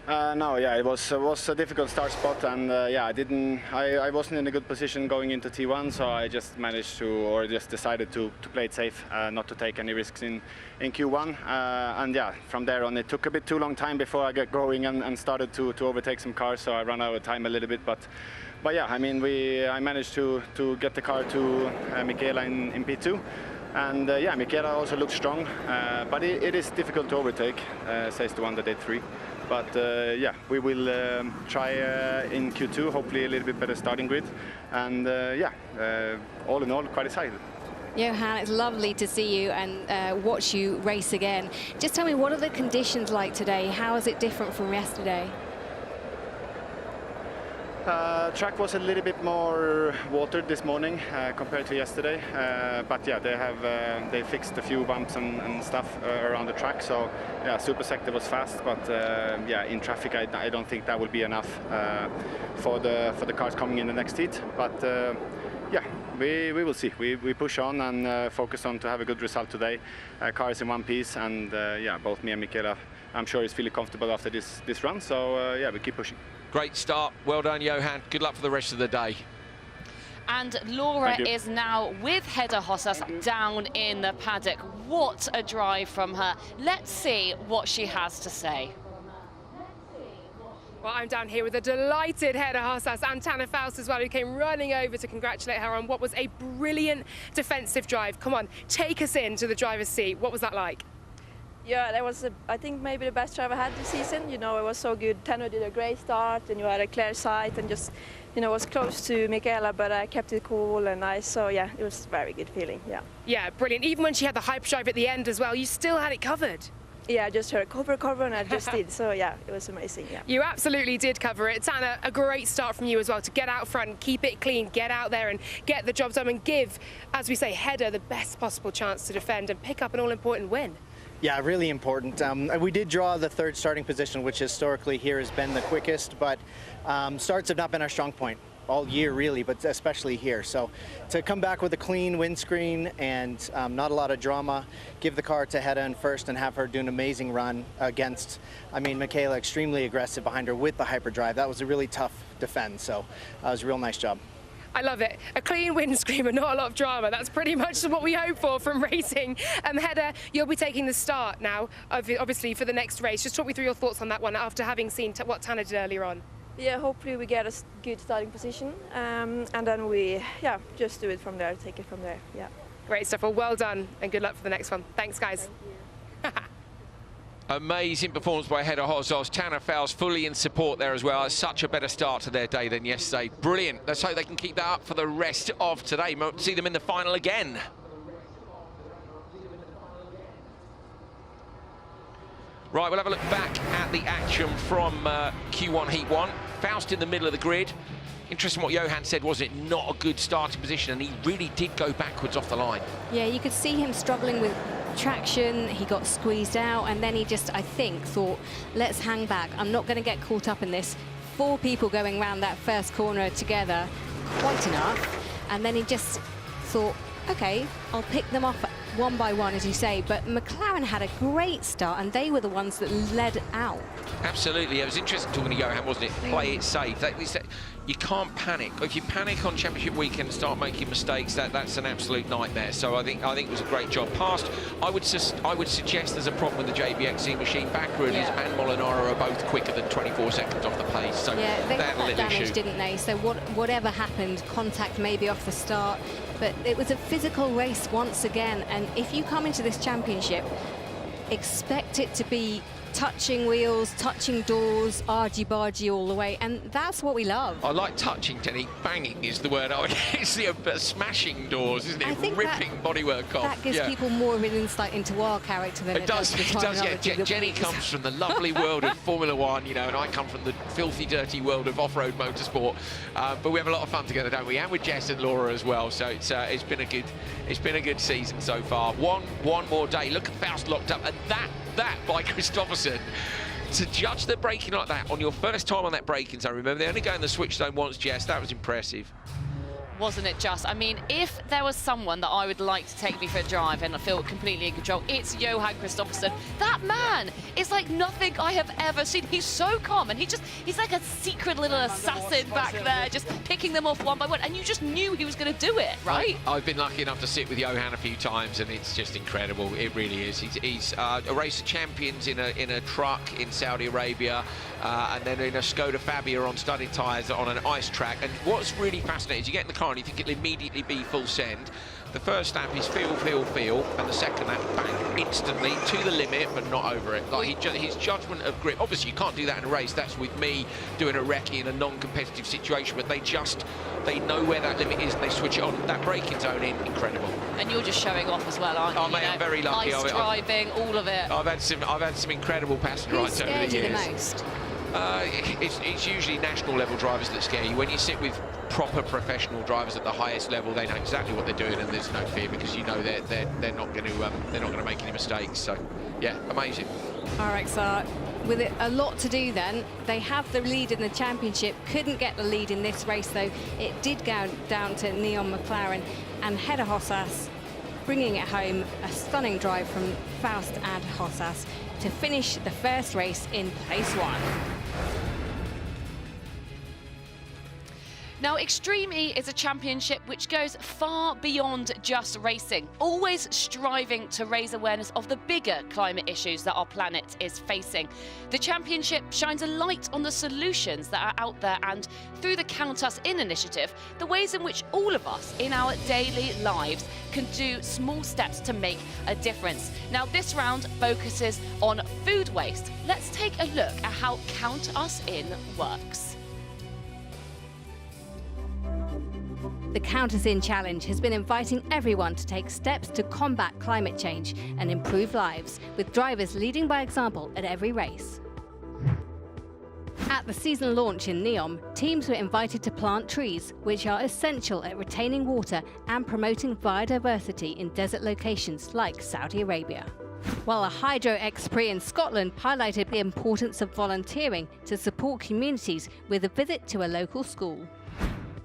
No, yeah, it was a difficult start spot, and yeah, I wasn't in a good position going into T1, so I just managed to, or just decided to play it safe, not to take any risks in Q1, and yeah, from there on it took a bit too long time before I got going and started to overtake some cars, so I ran out of time a little bit, but yeah, I mean, I managed to get the car to Michaela in P2. And yeah, Michaela also looks strong, but it is difficult to overtake, says the one that did 3. But yeah, we will try in Q2, hopefully a little bit better starting grid. And yeah, all in all, quite excited. Johan, it's lovely to see you and watch you race again. Just tell me, what are the conditions like today? How is it different from yesterday? Track was a little bit more watered this morning compared to yesterday, but yeah, they fixed a few bumps and stuff around the track. So yeah, super sector was fast, but yeah, in traffic I don't think that will be enough for the cars coming in the next heat. But yeah, we will see. We push on and focus on to have a good result today. Cars in one piece, and yeah, both me and Michaela, I'm sure is feeling comfortable after this run. So yeah, we keep pushing. Great start. Well done, Johan. Good luck for the rest of the day. And Laura is now with Hedda Hozas down in the paddock. What a drive from her. Let's see what she has to say. Well, I'm down here with a delighted Hedda Hozas and Tanner Faust as well, who came running over to congratulate her on what was a brilliant defensive drive. Come on, take us into the driver's seat. What was that like? Yeah, that was, I think, maybe the best drive I had this season. You know, it was so good. Tanner did a great start, and you had a clear sight, and just, you know, was close to Michaela, but I kept it cool and nice. So yeah, it was a very good feeling. Yeah. Yeah, brilliant. Even when she had the hyperdrive at the end as well, you still had it covered. Yeah, I just heard cover, and I just did. So yeah, it was amazing. Yeah. You absolutely did cover it. Tanner, a great start from you as well to get out front, keep it clean, get out there and get the job done and give, as we say, Hedda the best possible chance to defend and pick up an all-important win. Yeah, really important. We did draw the 3rd starting position, which historically here has been the quickest, but starts have not been our strong point. all year really, but especially here. So to come back with a clean windscreen and not a lot of drama, give the car to Hedda in first and have her do an amazing run against, I mean, Michaela extremely aggressive behind her with the hyperdrive. That was a really tough defend, so it was a real nice job. I love it. A clean windscreen and not a lot of drama. That's pretty much what we hope for from racing. Hedda, you'll be taking the start now, obviously, for the next race. Just talk me through your thoughts on that one after having seen what Tanner did earlier on. Yeah, hopefully we get a good starting position, and then we, just do it from there, take it from there, yeah. Great stuff. Well done, and good luck for the next one. Thanks, guys. Thank you. Amazing performance by Hedda Hozos. Tanner Fowles fully in support there as well. It's such a better start to their day than yesterday. Brilliant. Let's hope they can keep that up for the rest of today. Might see them in the final again. Right, we'll have a look back at the action from Q1 Heat 1. Faust in the middle of the grid. Interesting what Johan said, was it not a good starting position, and he really did go backwards off the line. Yeah, you could see him struggling with traction. He got squeezed out, and then he just, I think, thought, let's hang back. I'm not going to get caught up in this. 4 people going around that first corner together, quite enough. And then he just thought, okay, I'll pick them off one by one, as you say. But McLaren had a great start, and they were the ones that led out. Absolutely. It was interesting talking to Johan, wasn't it? Play it safe. You can't panic. If you panic on championship weekend and start making mistakes, that's an absolute nightmare. So I think it was a great job. Passed. I would suggest there's a problem with the JBXC machine. Backroom and Molinaro are both quicker than 24 seconds off the pace. So yeah, they had got that damage, didn't they? So whatever happened, contact maybe off the start, but it was a physical race once again. And if you come into this championship, expect it to be touching wheels, touching doors, argy-bargy all the way, and that's what we love. I like touching, Jenny. Banging is the word. It's smashing doors, isn't it? Ripping bodywork off. That gives people more of an insight into our character than it does. It does, yeah. Jenny comes from the lovely world of Formula One, and I come from the filthy, dirty world of off-road motorsport. But we have a lot of fun together, don't we? And with Jess and Laura as well. So it's been a good season so far. One more day. Look at Faust locked up, and that by Kristoffersson. To judge the braking like that on your first time on that braking zone, remember they only go in the switch zone once, Jess, that was impressive. Wasn't it just? I mean, if there was someone that I would like to take me for a drive and I feel completely in control, it's Johan Kristoffersson. That man is like nothing I have ever seen. He's so calm, and he's like a secret little assassin back there, just picking them off one by one, and you just knew he was going to do it, right? I've been lucky enough to sit with Johan a few times, and it's just incredible. It really is. He's a race of champions in a truck in Saudi Arabia, and then in a Skoda Fabia on studded tyres on an ice track. And what's really fascinating is you get in the car and you think it'll immediately be full send. The first lap is feel, and the second lap, bang, instantly to the limit, but not over it. Like his judgment of grip. Obviously, you can't do that in a race. That's with me doing a recce in a non-competitive situation, but they know where that limit is and they switch it on. That braking zone in, incredible. And you're just showing off as well, aren't you? Oh, mate, I'm very lucky. Ice driving, all of it. I've had some incredible passenger rides over the years. Who scared you the most? It's usually national level drivers that scare you. When you sit with proper professional drivers at the highest level, they know exactly what they're doing, and there's no fear because you know they're not going to make any mistakes. So yeah, amazing. RXR with it a lot to do then. They have the lead in the championship, couldn't get the lead in this race though. It did go down to Neon McLaren and Hedda Hozos bringing it home. A stunning drive from Faust and Hozos to finish the first race in place 1. Now, Extreme E is a championship which goes far beyond just racing, always striving to raise awareness of the bigger climate issues that our planet is facing. The championship shines a light on the solutions that are out there, and through the Count Us In initiative, the ways in which all of us in our daily lives can do small steps to make a difference. Now, this round focuses on food waste. Let's take a look at how Count Us In works. The Count Us In Challenge has been inviting everyone to take steps to combat climate change and improve lives, with drivers leading by example at every race. At the season launch in Neom, teams were invited to plant trees, which are essential at retaining water and promoting biodiversity in desert locations like Saudi Arabia. While a Hydro X Prix in Scotland highlighted the importance of volunteering to support communities with a visit to a local school.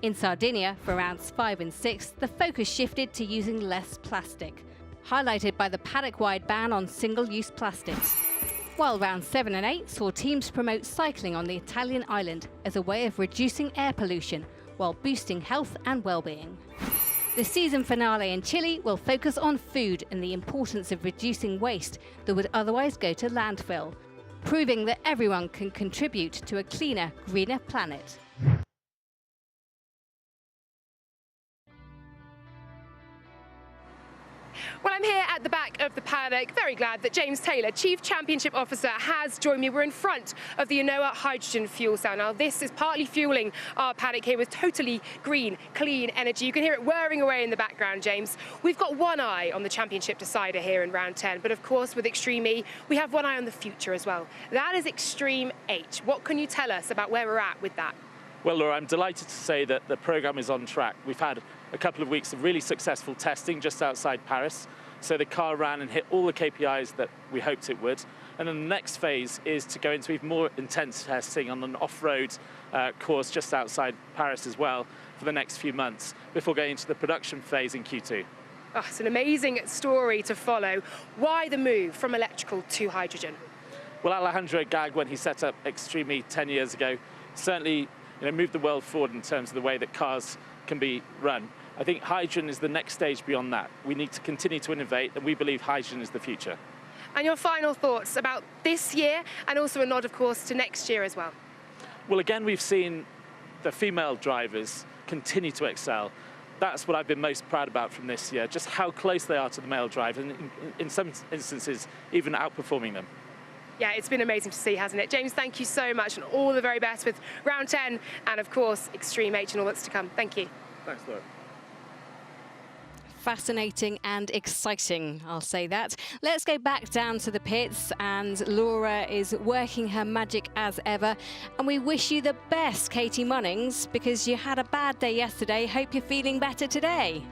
In Sardinia, for rounds 5 and 6, the focus shifted to using less plastic, highlighted by the paddock-wide ban on single-use plastics. While rounds 7 and 8 saw teams promote cycling on the Italian island as a way of reducing air pollution while boosting health and well-being. The season finale in Chile will focus on food and the importance of reducing waste that would otherwise go to landfill, proving that everyone can contribute to a cleaner, greener planet. Well, I'm here at the back of the paddock, very glad that James Taylor, Chief Championship Officer, has joined me. We're in front of the Enoa hydrogen fuel cell. Now, this is partly fueling our paddock here with totally green, clean energy. You can hear it whirring away in the background, James. We've got one eye on the championship decider here in round 10, but of course, with Extreme E, we have one eye on the future as well. That is Extreme H. What can you tell us about where we're at with that? Well, Laura, I'm delighted to say that the programme is on track. We've had a couple of weeks of really successful testing just outside Paris. So the car ran and hit all the KPIs that we hoped it would. And then the next phase is to go into even more intense testing on an off-road course just outside Paris as well for the next few months before going into the production phase in Q2. Oh, it's an amazing story to follow. Why the move from electrical to hydrogen? Well, Alejandro Gag, when he set up Extreme E 10 years ago, certainly moved the world forward in terms of the way that cars can be run. I think hydrogen is the next stage beyond that. We need to continue to innovate, and we believe hydrogen is the future. And your final thoughts about this year, and also a nod, of course, to next year as well? Well, again, we've seen the female drivers continue to excel. That's what I've been most proud about from this year, just how close they are to the male driver, and in some instances, even outperforming them. Yeah, it's been amazing to see, hasn't it? James, thank you so much, and all the very best with round 10, and of course, Extreme H and all that's to come. Thank you. Thanks, Laura. Fascinating and exciting, I'll say that. Let's go back down to the pits, and Laura is working her magic as ever. And we wish you the best, Katie Munnings, because you had a bad day yesterday. Hope you're feeling better today.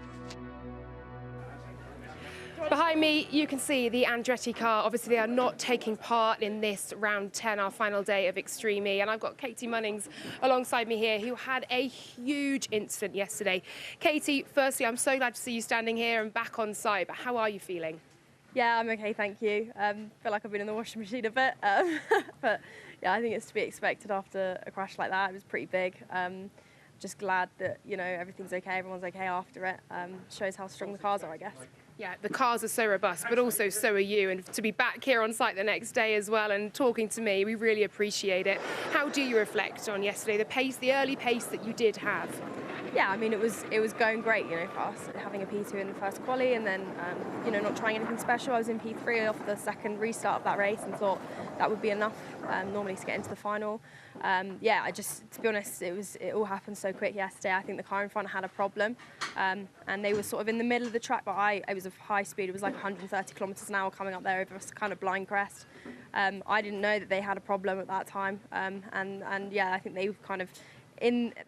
Behind me, you can see the Andretti car. Obviously, they are not taking part in this round 10, our final day of Extreme E. And I've got Katie Munnings alongside me here, who had a huge incident yesterday. Katie, firstly, I'm so glad to see you standing here and back on site, but how are you feeling? Yeah, I'm okay, thank you. Feel like I've been in the washing machine a bit, but yeah, I think it's to be expected after a crash like that. It was pretty big. Just glad that, everything's okay, everyone's okay after it. Shows how strong the cars are, I guess. Yeah, the cars are so robust, but also so are you. And to be back here on site the next day as well and talking to me, we really appreciate it. How do you reflect on yesterday, the pace, the early pace that you did have? Yeah, I mean, it was going great, for us, having a P2 in the first quali and then, not trying anything special. I was in P3 off the second restart of that race and thought that would be enough normally to get into the final. To be honest, it all happened so quick yesterday. I think the car in front had a problem and they were sort of in the middle of the track, but I was of high speed. It was like 130 kilometers an hour coming up there over a kind of blind crest. I didn't know that they had a problem at that time. I think they kind of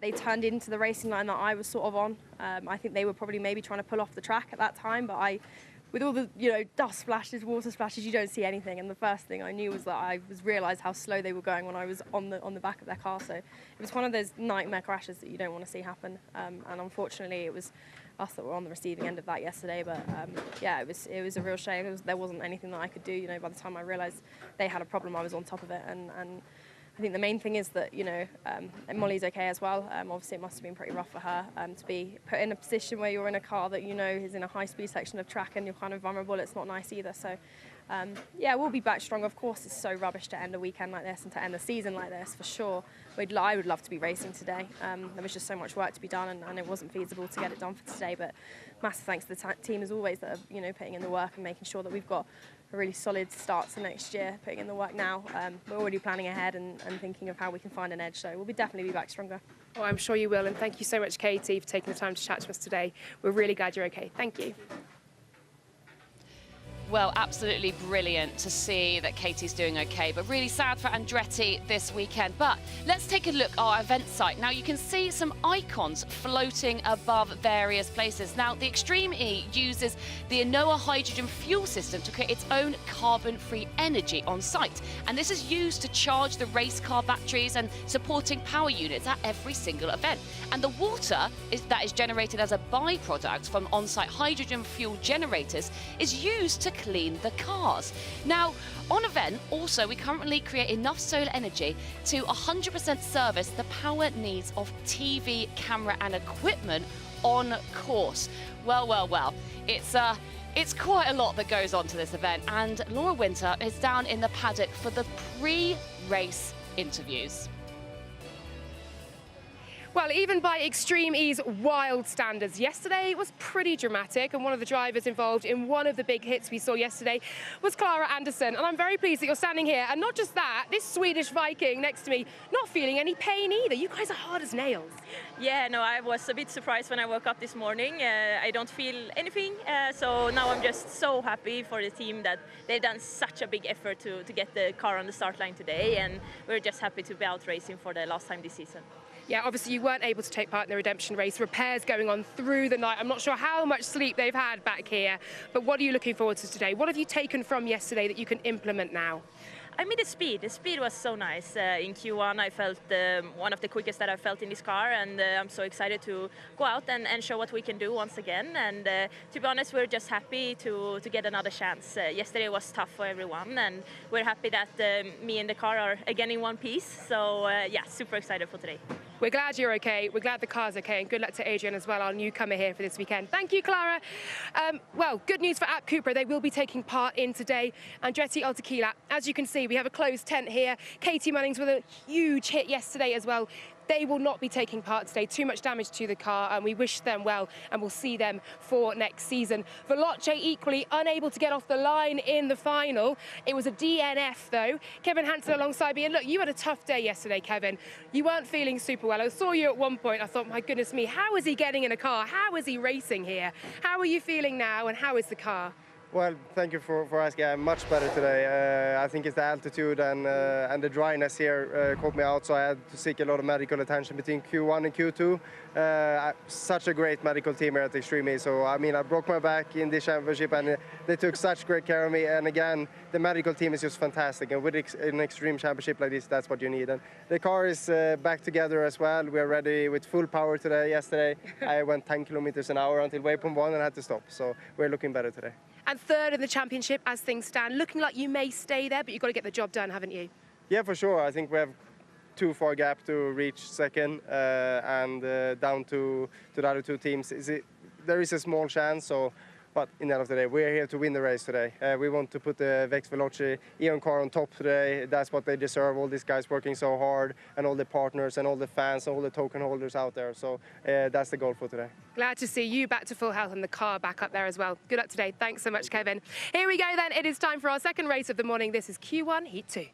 they turned into the racing line that I was sort of on. I think they were probably maybe trying to pull off the track at that time, but with all the dust splashes, water splashes, you don't see anything. And the first thing I knew was that I realised how slow they were going when I was on the back of their car. So it was one of those nightmare crashes that you don't want to see happen. And unfortunately, it was us that were on the receiving end of that yesterday. But it was a real shame. There wasn't anything that I could do. By the time I realised they had a problem, I was on top of it. And I think the main thing is that, Molly's okay as well. Obviously, it must have been pretty rough for her to be put in a position where you're in a car that is in a high-speed section of track and you're kind of vulnerable. It's not nice either. So, we'll be back strong. Of course, it's so rubbish to end a weekend like this and to end the season like this, for sure. I would love to be racing today. There was just so much work to be done and it wasn't feasible to get it done for today. But massive thanks to the team as always that are, putting in the work and making sure that we've got a really solid start to next year, putting in the work now. We're already planning ahead and thinking of how we can find an edge, so we'll definitely be back stronger. Oh, I'm sure you will, and thank you so much, Katie, for taking the time to chat to us today. We're really glad you're okay. Thank you. Well, absolutely brilliant to see that Katie's doing okay, but really sad for Andretti this weekend. But let's take a look at our event site. Now, you can see some icons floating above various places. Now, the Extreme E uses the Anoa hydrogen fuel system to create its own carbon-free energy on site. And this is used to charge the race car batteries and supporting power units at every single event. And the water that is generated as a byproduct from on-site hydrogen fuel generators is used to clean the cars. Now, on event, also, we currently create enough solar energy to 100% service the power needs of TV, camera and equipment on course. Well, it's quite a lot that goes on to this event, and Laura Winter is down in the paddock for the pre-race interviews. Well, even by Extreme E's wild standards, yesterday was pretty dramatic, and one of the drivers involved in one of the big hits we saw yesterday was Clara Anderson. And I'm very pleased that you're standing here, and not just that, this Swedish Viking next to me not feeling any pain either. You guys are hard as nails. Yeah, no, I was a bit surprised when I woke up this morning. I don't feel anything, so now I'm just so happy for the team that they've done such a big effort to get the car on the start line today, and we're just happy to be out racing for the last time this season. Yeah, obviously you weren't able to take part in the redemption race. Repairs going on through the night. I'm not sure how much sleep they've had back here, but what are you looking forward to today? What have you taken from yesterday that you can implement now? I mean, the speed was so nice. In Q1 I felt one of the quickest that I've felt in this car, and I'm so excited to go out and show what we can do once again. And to be honest, we're just happy to get another chance. Yesterday was tough for everyone, and we're happy that me and the car are again in one piece. So yeah, super excited for today. We're glad you're okay. We're glad the car's okay, and good luck to Adrian as well, our newcomer here for this weekend. Thank you, Clara. Well, good news for App Cooper. They will be taking part in today. Andretti Tequila. As you can see, we have a closed tent here. Katie Munnings with a huge hit yesterday as well. They will not be taking part today. Too much damage to the car, and we wish them well, and we'll see them for next season. Veloce equally unable to get off the line in the final. It was a DNF though. Kevin Hansen alongside me, and look, you had a tough day yesterday, Kevin. You weren't feeling super well. I saw you at one point. I thought, my goodness me, how is he getting in a car? How is he racing here? How are you feeling now, and how is the car? Well, thank you for asking. I'm much better today. I think it's the altitude and the dryness here caught me out, so I had to seek a lot of medical attention between Q1 and Q2. Such a great medical team here at Extreme E. So, I mean, I broke my back in this championship, and they took such great care of me. And again, the medical team is just fantastic. And with an extreme championship like this, that's what you need. And the car is back together as well. We're ready with full power today. Yesterday, I went 10 kilometers an hour until waypoint 1 and I had to stop. So we're looking better today. And third in the championship as things stand, looking like you may stay there, but you've got to get the job done, haven't you? Yeah, for sure. I think we have too far gap to reach second, and down to the other two teams. There is a small chance, but in the end of the day, we're here to win the race today. We want to put the Vex Veloce Eon car on top today. That's what they deserve. All these guys working so hard, and all the partners and all the fans and all the token holders out there. So that's the goal for today. Glad to see you back to full health and the car back up there as well. Good luck today. Thanks so much, Kevin. Here we go then. It is time for our second race of the morning. This is Q1 Heat 2.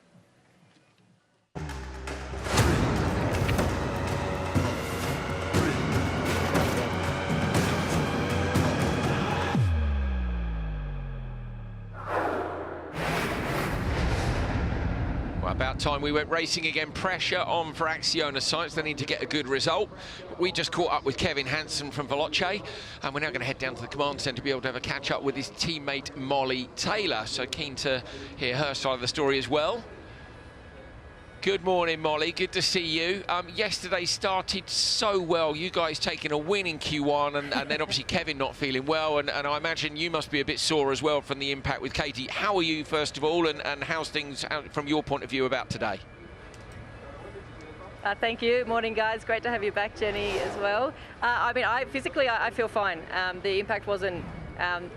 About time we went racing again. Pressure on for Acciona Science. They need to get a good result. We just caught up with Kevin Hansen from Veloce, and we're now going to head down to the command centre to be able to have a catch up with his teammate Molly Taylor. So keen to hear her side of the story as well. Good morning, Molly. Good to see you. Yesterday started so well. You guys taking a win in Q1, and then obviously Kevin not feeling well, and I imagine you must be a bit sore as well from the impact with Katie. How are you, first of all, and how's things from your point of view about today? Thank you. Morning, guys. Great to have you back, Jenny, as well. I mean, physically, I feel fine. The impact wasn't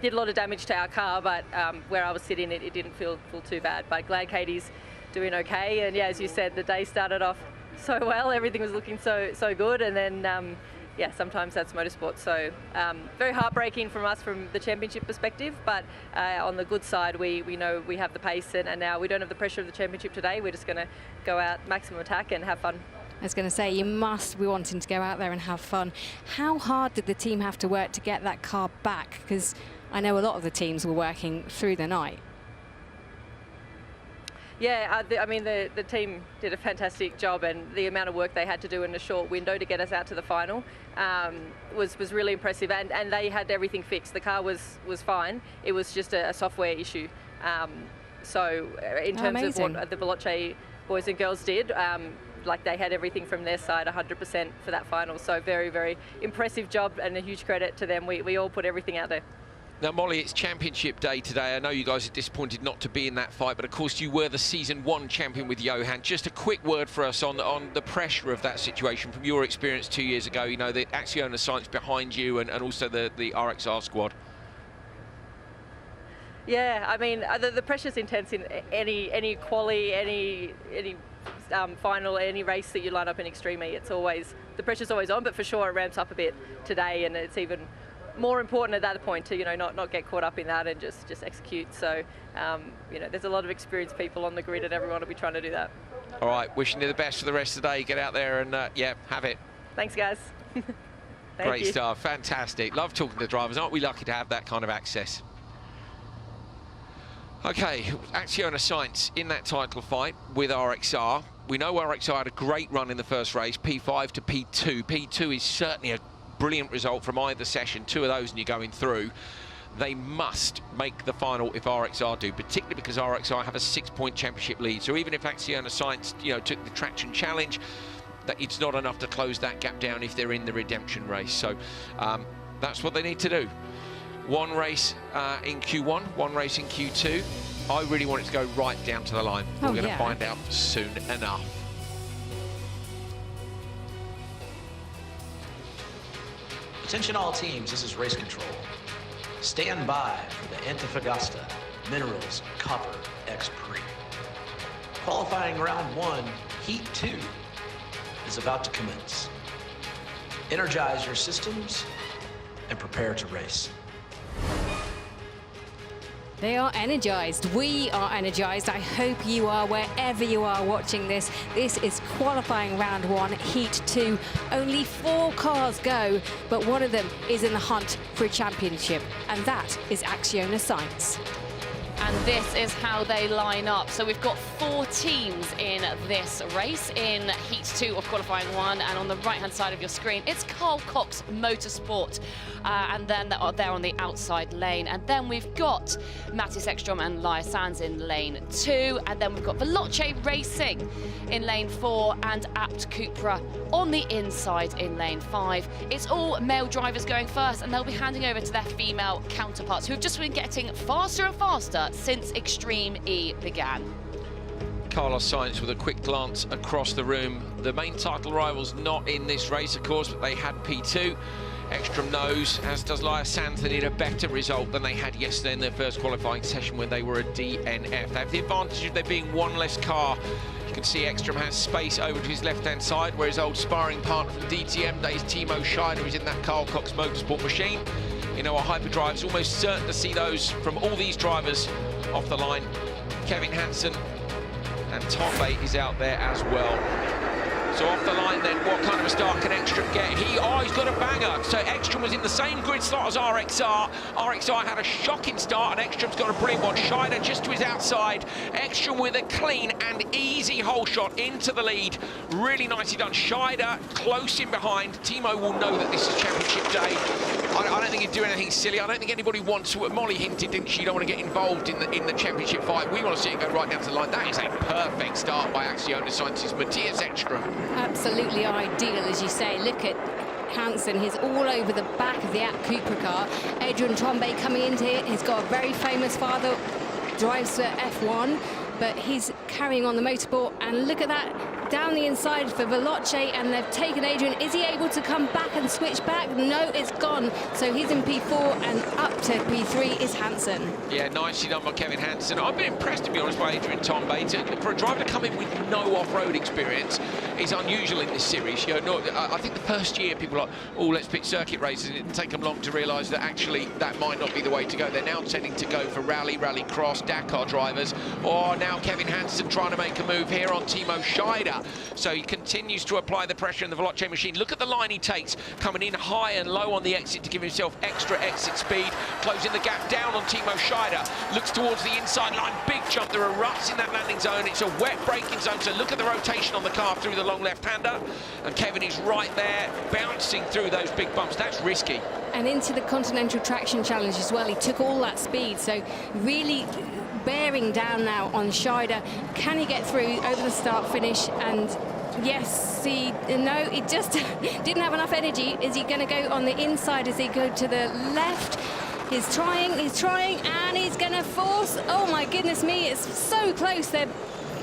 did a lot of damage to our car, but where I was sitting, it didn't feel too bad. But glad Katie's doing okay, and yeah, as you said, the day started off so well. Everything was looking so good, and then yeah, sometimes that's motorsport. So very heartbreaking from us from the championship perspective, but on the good side, we know we have the pace, and now we don't have the pressure of the championship today. We're just going to go out, maximum attack, and have fun. I was going to say, you must be wanting to go out there and have fun. How hard did the team have to work to get that car back? Because I know a lot of the teams were working through the night. Yeah, I mean, the team did a fantastic job, and the amount of work they had to do in a short window to get us out to the final was really impressive. And they had everything fixed. The car was fine. It was just a software issue. So in terms of what the Veloce boys and girls did, like they had everything from their side 100% for that final. So very, very impressive job, and a huge credit to them. We all put everything out there. Now, Molly, it's championship day today. I know you guys are disappointed not to be in that fight, but of course you were the season 1 champion with Johan. Just a quick word for us on the pressure of that situation from your experience 2 years ago. You know, the Acciona Science behind you, and also the RXR squad. Yeah, I mean, the pressure's intense in any quali, any final, any race that you line up in Extreme E. It's always, the pressure's always on, but for sure it ramps up a bit today, and it's even more important at that point to, you know, not get caught up in that and just execute. So, you know, there's a lot of experienced people on the grid, and everyone will be trying to do that. All right, wishing you the best for the rest of the day. Get out there and, yeah, have it. Thanks, guys. Great stuff, fantastic. Love talking to drivers. Aren't we lucky to have that kind of access? Okay, Acciona Science in that title fight with RXR. We know RXR had a great run in the first race, P5 to P2. P2 is certainly a brilliant result from either session. 2 of those and you're going through. They must make the final if RXR do, particularly because RXR have a 6-point championship lead. So even if Acciona Science, you know, took the traction challenge, that it's not enough to close that gap down if they're in the redemption race. So that's what they need to do. 1 race in Q1, 1 race in Q2. I really want it to go right down to the line. We're going to find out soon enough. Attention all teams, this is race control. Stand by for the Antofagasta Minerals Copper X Prix. Qualifying round 1, heat 2 is about to commence. Energize your systems and prepare to race. They are energized. We are energized. I hope you are wherever you are watching this. This is qualifying round 1, heat 2. Only 4 cars go, but one of them is in the hunt for a championship, and that is Acciona Science. And this is how they line up. So we've got 4 teams in this race in Heat 2 of Qualifying 1. And on the right-hand side of your screen, it's Carl Cox Motorsport. And then they're on the outside lane. And then we've got Mattis Ekstrom and Laya Sands in lane 2. And then we've got Veloce Racing in lane 4 and Apt Cupra on the inside in lane 5. It's all male drivers going first, and they'll be handing over to their female counterparts, who've just been getting faster and faster since Extreme E began. Carlos Sainz with a quick glance across the room. The main title rivals not in this race, of course, but they had P2. Ekstrom knows, as does Laya Sands, they need a better result than they had yesterday in their first qualifying session when they were a DNF. They have the advantage of there being 1 less car. You can see Ekstrom has space over to his left-hand side, where his old sparring partner from DTM days, Timo Scheider, is in that Carl Cox Motorsport machine. You know, a hyperdrive is almost certain to see those from all these drivers off the line. Kevin Hansen and Tom Bate is out there as well. So off the line then, what kind of a start can Ekstrom get? He's got a banger. So Ekstrom was in the same grid slot as RXR. RXR had a shocking start, and Ekstrom's got a brilliant one. Scheider just to his outside. Ekstrom with a clean and easy hole shot into the lead. Really nicely done. Scheider close in behind. Timo will know that this is championship day. I don't think he'd do anything silly. I don't think anybody wants to. Molly hinted, didn't she? You don't want to get involved in the championship fight. We want to see it go right down to the line. That is a perfect start by Acciona Science's Mattias Ekstrom. Absolutely ideal, as you say. Look at Hansen, he's all over the back of the Apt Cupra car. Adrian Tombe coming into it. He's got a very famous father, drives for F1, but he's carrying on the motorsport. And look at that, down the inside for Veloce, and they've taken Adrian. Is he able to come back and switch back? No, it's gone. So he's in P4, and up to P3 is Hansen. Yeah, nicely done by Kevin Hansen. I've been impressed, to be honest, by Adrian Tombe. For a driver to come in with no off-road experience, is unusual in this series. You know, I think the first year people are like, oh, let's pick circuit races, and it didn't take them long to realise that actually that might not be the way to go. They're now tending to go for rally cross, Dakar drivers, or now Kevin Hansen trying to make a move here on Timo Scheider. So he continues to apply the pressure in the Veloce machine. Look at the line he takes, coming in high and low on the exit to give himself extra exit speed, closing the gap down on Timo Scheider. Looks towards the inside line, big jump. There are ruts in that landing zone. It's a wet braking zone, so look at the rotation on the car through the long left-hander. And Kevin is right there, bouncing through those big bumps. That's risky. And into the Continental Traction Challenge as well. He took all that speed, so really bearing down now on Scheider. Can he get through over the start-finish? And yes, he just didn't have enough energy. Is he going to go on the inside as he go to the left? He's trying, and he's going to force. Oh my goodness me, it's so close. They're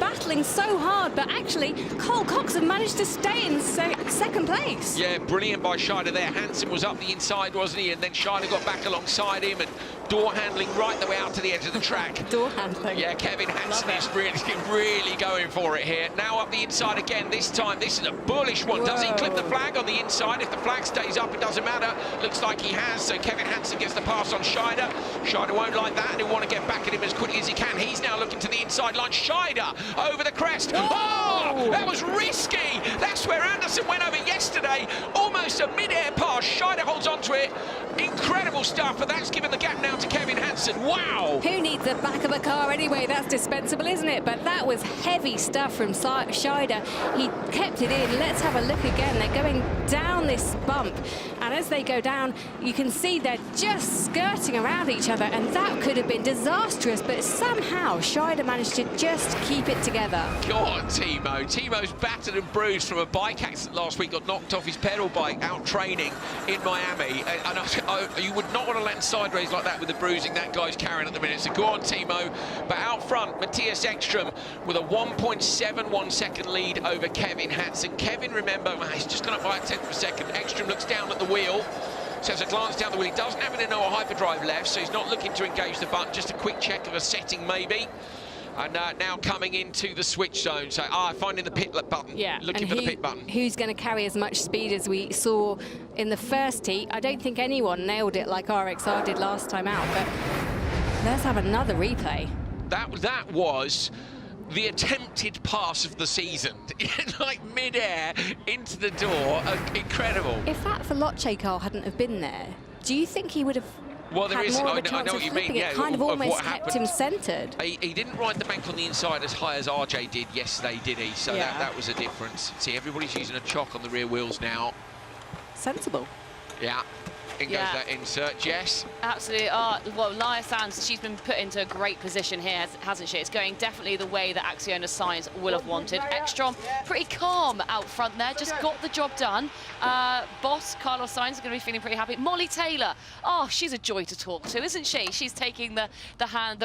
battling so hard, but actually Carl Cox have managed to stay in second place. Yeah, brilliant by Scheider there. Hansen was up the inside, wasn't he? And then Scheider got back alongside him, and door handling right the way out to the edge of the track. Door handling. Yeah, Kevin Hansen is really going for it here. Now up the inside again. This time, this is a bullish one. Whoa. Does he clip the flag on the inside? If the flag stays up, it doesn't matter. Looks like he has, so Kevin Hansen gets the pass on Scheider. Scheider won't like that, and he'll want to get back at him as quickly as he can. He's now looking to the inside line. Scheider over the crest. Oh, that was risky. That's where Anderson went over yesterday. Almost a mid-air pass. Scheider holds on to it. Incredible stuff, but that's given the gap now to Kevin Hansen. Wow! Who needs the back of a car anyway? That's dispensable, isn't it? But that was heavy stuff from Scheider. He kept it in. Let's have a look again. They're going down this bump, and as they go down, you can see they're just skirting around each other, and that could have been disastrous, but somehow Scheider managed to just keep it together. Go on, Timo. Timo's battered and bruised from a bike accident last week, got knocked off his pedal bike out training in Miami, and you would not want to land sideways like that with the bruising that guy's carrying at the minute. So go on, Timo. But out front, Matthias Ekström with a 1.71 second lead over Kevin Hansen. Kevin, remember, he's just gone up by a tenth of a second. Ekström looks down at the wheel. So as a glance down the wheel, he doesn't have an Innoa hyperdrive left, so he's not looking to engage the button. Just a quick check of a setting, maybe. And now coming into the switch zone. So finding the pit button. Yeah, looking for the pit button. Who's going to carry as much speed as we saw in the first heat? I don't think anyone nailed it like RXR did last time out, but let's have another replay. That was the attempted pass of the season, like mid-air into the door. Incredible. If that Veloce car hadn't have been there, do you think he would have had more of a chance of flipping it? Kind of almost kept him centred. He didn't ride the bank on the inside as high as RJ did yesterday, did he? So yeah. that was a difference. See, everybody's using a chock on the rear wheels now. Sensible. Yeah. In goes that insert, Jess. Absolutely. Well, Laia Sanz, she's been put into a great position here, hasn't she? It's going definitely the way that Acciona Sainz will have wanted. Ekström, pretty calm out front there, just got the job done. Boss, Carlos Sainz, is going to be feeling pretty happy. Molly Taylor, she's a joy to talk to, isn't she? She's taking the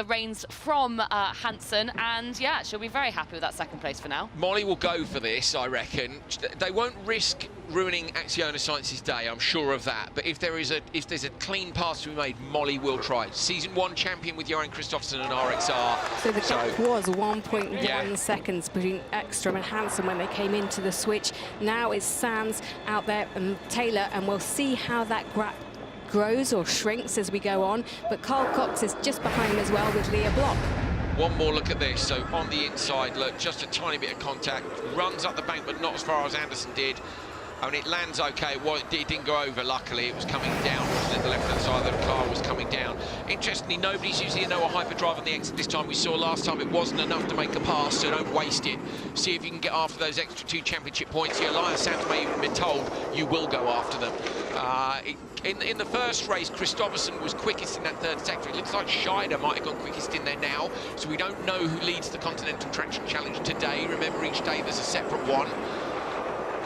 reins from Hansen, and yeah, she'll be very happy with that second place for now. Molly will go for this, I reckon. They won't risk ruining Acciona Sainz's day, I'm sure of that. But if there's a clean pass to be made, Molly will try. Season 1 champion with Johan Kristoffersson and RXR. So the gap was 1.1 seconds between Ekström and Hansen when they came into the switch. Now it's Sanz out there and Taylor, and we'll see how that gap grows or shrinks as we go on. But Carl Cox is just behind him as well with Leah Block. One more look at this. So on the inside, look, just a tiny bit of contact. Runs up the bank, but not as far as Anderson did. I mean, it lands okay. It didn't go over, luckily. It was coming down, wasn't it? The left-hand side of the car was coming down. Interestingly, nobody's using the Innoa hyperdrive on the exit this time. We saw last time it wasn't enough to make a pass, so don't waste it. See if you can get after those extra 2 championship points. Yeah, Laia Sanz may even be told you will go after them. In the first race, Kristoffersson was quickest in that third sector. It looks like Scheider might have gone quickest in there now, so we don't know who leads the Continental Traction Challenge today. Remember, each day there's a separate one.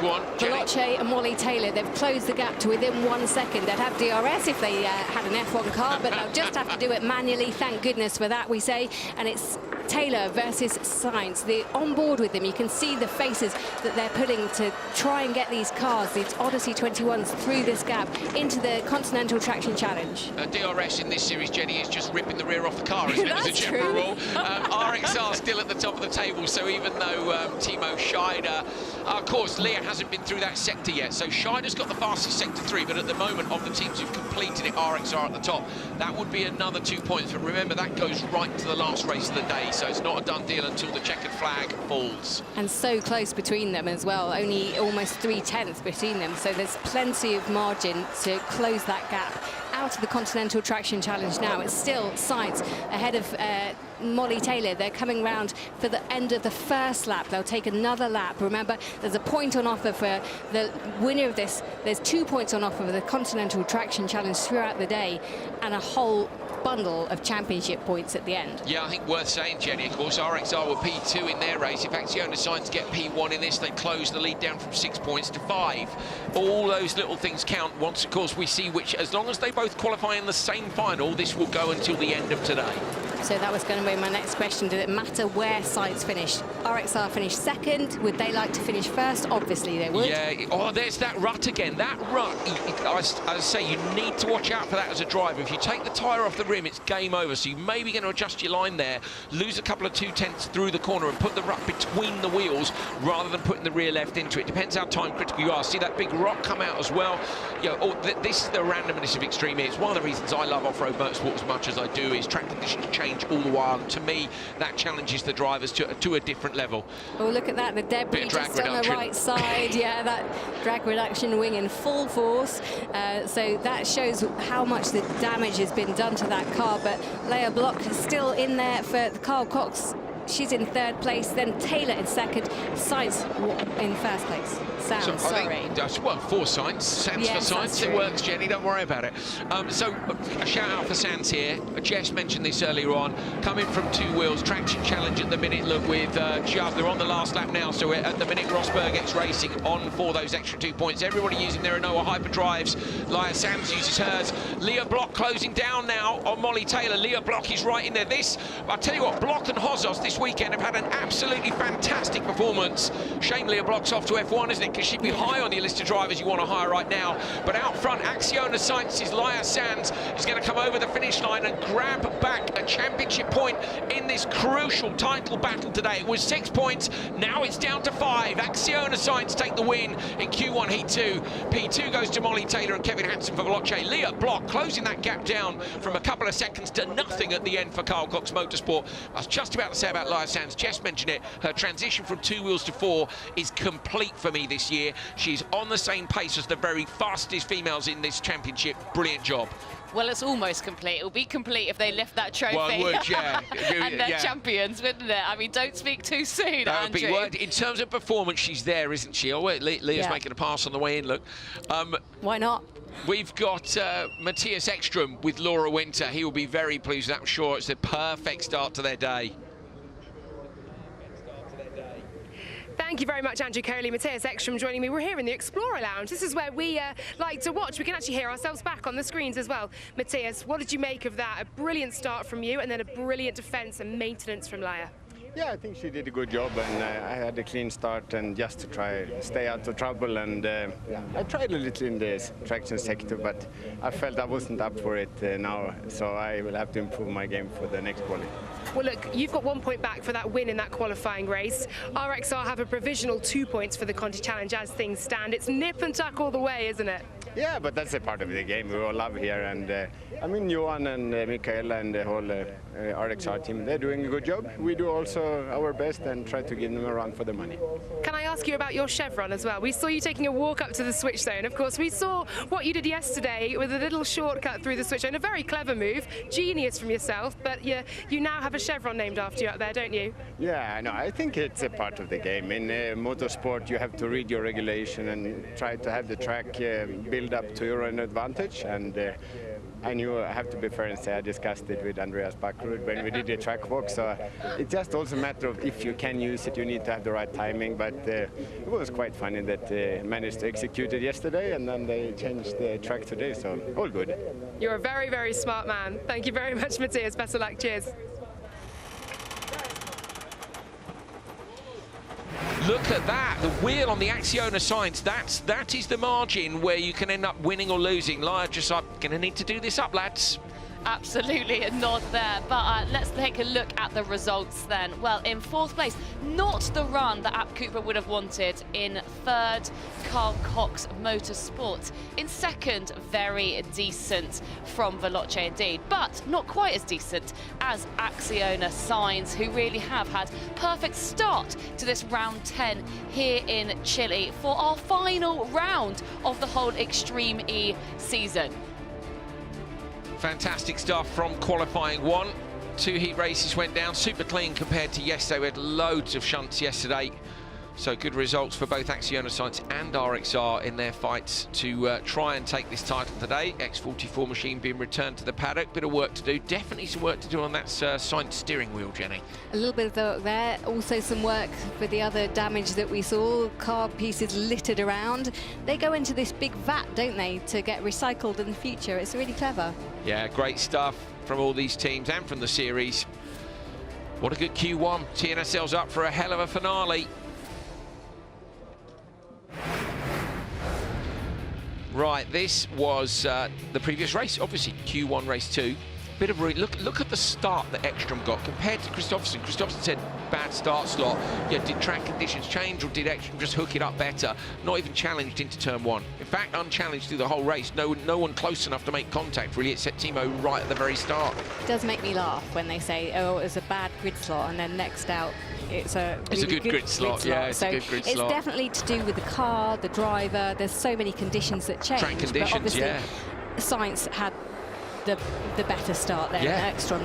Go on, Veloce and Molly Taylor, they've closed the gap to within 1 second. They'd have DRS if they had an F1 car, but they'll just have to do it manually. Thank goodness for that, we say. And it's Taylor versus Sainz. They're on board with them. You can see the faces that they're putting to try and get these cars, these Odyssey 21s, through this gap into the Continental Traction Challenge. DRS in this series, Jenny, is just ripping the rear off the car, isn't it, as a general rule? RXR still at the top of the table, so even though Timo Scheider, of course, Leah hasn't been through that sector yet, so Scheider's got the fastest sector 3, but at the moment, of the teams who've completed it, RXR at the top. That would be another 2 points, but remember, that goes right to the last race of the day, so it's not a done deal until the checkered flag falls. And so close between them as well, only almost 3/10 between them, so there's plenty of margin to close that gap. Out of the Continental Traction Challenge now, it's still Sainz ahead of Molly Taylor. They're coming round for the end of the first lap. They'll take another lap. Remember, there's a point on offer for the winner of this. There's 2 points on offer for the Continental Traction Challenge throughout the day, and a whole bundle of championship points at the end. Yeah, I think worth saying, Jenny, of course, RXR were P2 in their race. If Acciona Sainz get P1 in this, they close the lead down from 6 points to 5. All those little things count once, of course, we see which, as long as they both qualify in the same final, this will go until the end of today. So that was going to be my next question. Did it matter where Sainz finished? RXR finished second. Would they like to finish first? Obviously they would. Yeah, oh, there's that rut again. That rut, as I say, you need to watch out for that as a driver. If you take the tyre off the rim, it's game over. So you may be going to adjust your line there, lose a couple of 2/10 through the corner and put the rut between the wheels rather than putting the rear left into it. Depends how time critical you are. See that big rock come out as well. You know, this is the randomness of Extreme E. It's one of the reasons I love off-road motorsport as much as I do, is track conditions change all the while. And to me, that challenges the drivers to a different level. Oh, look at that, the debris just on the right side. Yeah, that drag reduction wing in full force. So that shows how much the damage has been done to that car. But Leah Bloch is still in there for Carl Cox. She's in third place, then Taylor in second, Sainz in first place. Sam, sorry. Well, for Sainz, Sam's yes, for Sainz. It works, Jenny, don't worry about it. So a shout out for Sam's here. Jess mentioned this earlier on, coming from 2 wheels, traction challenge at the minute. Look, with Chubb, they're on the last lap now, so at the minute Rosberg X Racing on for those extra 2 points. Everybody using their Anoa hyperdrives. Leah Sams uses hers. Leah Bloch closing down now on Molly Taylor. Leah Bloch is right in there. I'll tell you what, Bloch and Hozos this weekend have had an absolutely fantastic performance. Shame Leah Bloch's off to F1, isn't it? Because she'd be high on your list of drivers you want to hire right now. But out front, Acciona Sainz's Leah Sands is going to come over the finish line and grab back a championship point in this crucial title battle today. It was 6 points, now it's down to 5. Acciona Sainz take the win in Q1 Heat 2. P2 goes to Molly Taylor and Kevin Hansen for Veloce. Leah Bloch closing that gap down from a couple of seconds to nothing at the end for Carl Cox Motorsport. I was just about to say about Leah Sands, Jess mentioned it, her transition from 2 wheels to 4 is complete for me this year. She's on the same pace as the very fastest females in this championship. Brilliant job. Well, it's almost complete. It'll be complete if they lift that trophy. Well, it would, yeah. And they're champions, wouldn't it? I mean, don't speak too soon, Andrew. In terms of performance, she's there, isn't she? Oh, wait, Leah's making a pass on the way in, look. Why not? We've got Matthias Ekström with Laura Winter. He will be very pleased, I'm sure. It's the perfect start to their day. Thank you very much, Andrew Coley. Matthias Ekström joining me. We're here in the Explorer Lounge. This is where we like to watch. We can actually hear ourselves back on the screens as well. Matthias, what did you make of that? A brilliant start from you and then a brilliant defence and maintenance from Leia. Yeah, I think she did a good job, and I had a clean start and just to try stay out of trouble. And I tried a little in the traction sector, but I felt I wasn't up for it now, so I will have to improve my game for the next quality. Well, look, you've got 1 point back for that win in that qualifying race. RXR have a provisional 2 points for the Conti Challenge as things stand. It's nip and tuck all the way, isn't it? Yeah, but that's a part of the game we all love here. And I mean, Johan and Michaela and the whole RXR team, they're doing a good job. We do also our best and try to give them a run for the money. Can I ask you about your chevron as well? We saw you taking a walk up to the switch zone. Of course, we saw what you did yesterday with a little shortcut through the switch zone. A very clever move, genius from yourself, but you now have a chevron named after you up there, don't you? Yeah, no, I think it's a part of the game. In motorsport, you have to read your regulation and try to have the track build up to your own advantage. And you have to be fair and say I discussed it with Andreas Backrud when we did the track walk. So it's just also a matter of if you can use it, you need to have the right timing. But it was quite funny that they managed to execute it yesterday and then they changed the track today. So all good. You're a very, very smart man. Thank you very much, Matthias. Best of luck. Cheers. Look at that, the wheel on the Acciona Science, that is the margin where you can end up winning or losing. Lyle just like, gonna need to do this up, lads. Absolutely a nod there, but let's take a look at the results then. Well, in 4th place, not the run that App Cooper would have wanted. In 3rd, Carl Cox Motorsport. In 2nd, very decent from Veloce indeed, but not quite as decent as Acciona Signs, who really have had perfect start to this round 10 here in Chile for our final round of the whole Extreme E season. Fantastic stuff from qualifying 1. 2 heat races went down, super clean compared to yesterday. We had loads of shunts yesterday. So good results for both Acciona Science and RXR in their fights to try and take this title today. X44 machine being returned to the paddock. Bit of work to do. Definitely some work to do on that Science steering wheel, Jenny. A little bit of work there. Also some work for the other damage that we saw. Car pieces littered around. They go into this big vat, don't they, to get recycled in the future. It's really clever. Yeah, great stuff from all these teams and from the series. What a good Q1. Teeing ourselves up for a hell of a finale. Right, this was the previous race, obviously Q1 race 2. Bit of look at the start that Ekstrom got compared to Kristoffersson. Kristoffersson said bad start slot. Yeah, did track conditions change or did Ekstrom just hook it up better? Not even challenged into turn 1. In fact, unchallenged through the whole race. No one close enough to make contact. Really, it set Timo right at the very start. It does make me laugh when they say, "Oh, it was a bad grid slot," and then next out. It's a really good grid slot. Yeah, it's a good grid slot. It's definitely to do with the car, the driver. There's so many conditions that change. Track conditions, but obviously, yeah. Science had the better start there. Yeah. Ekstrom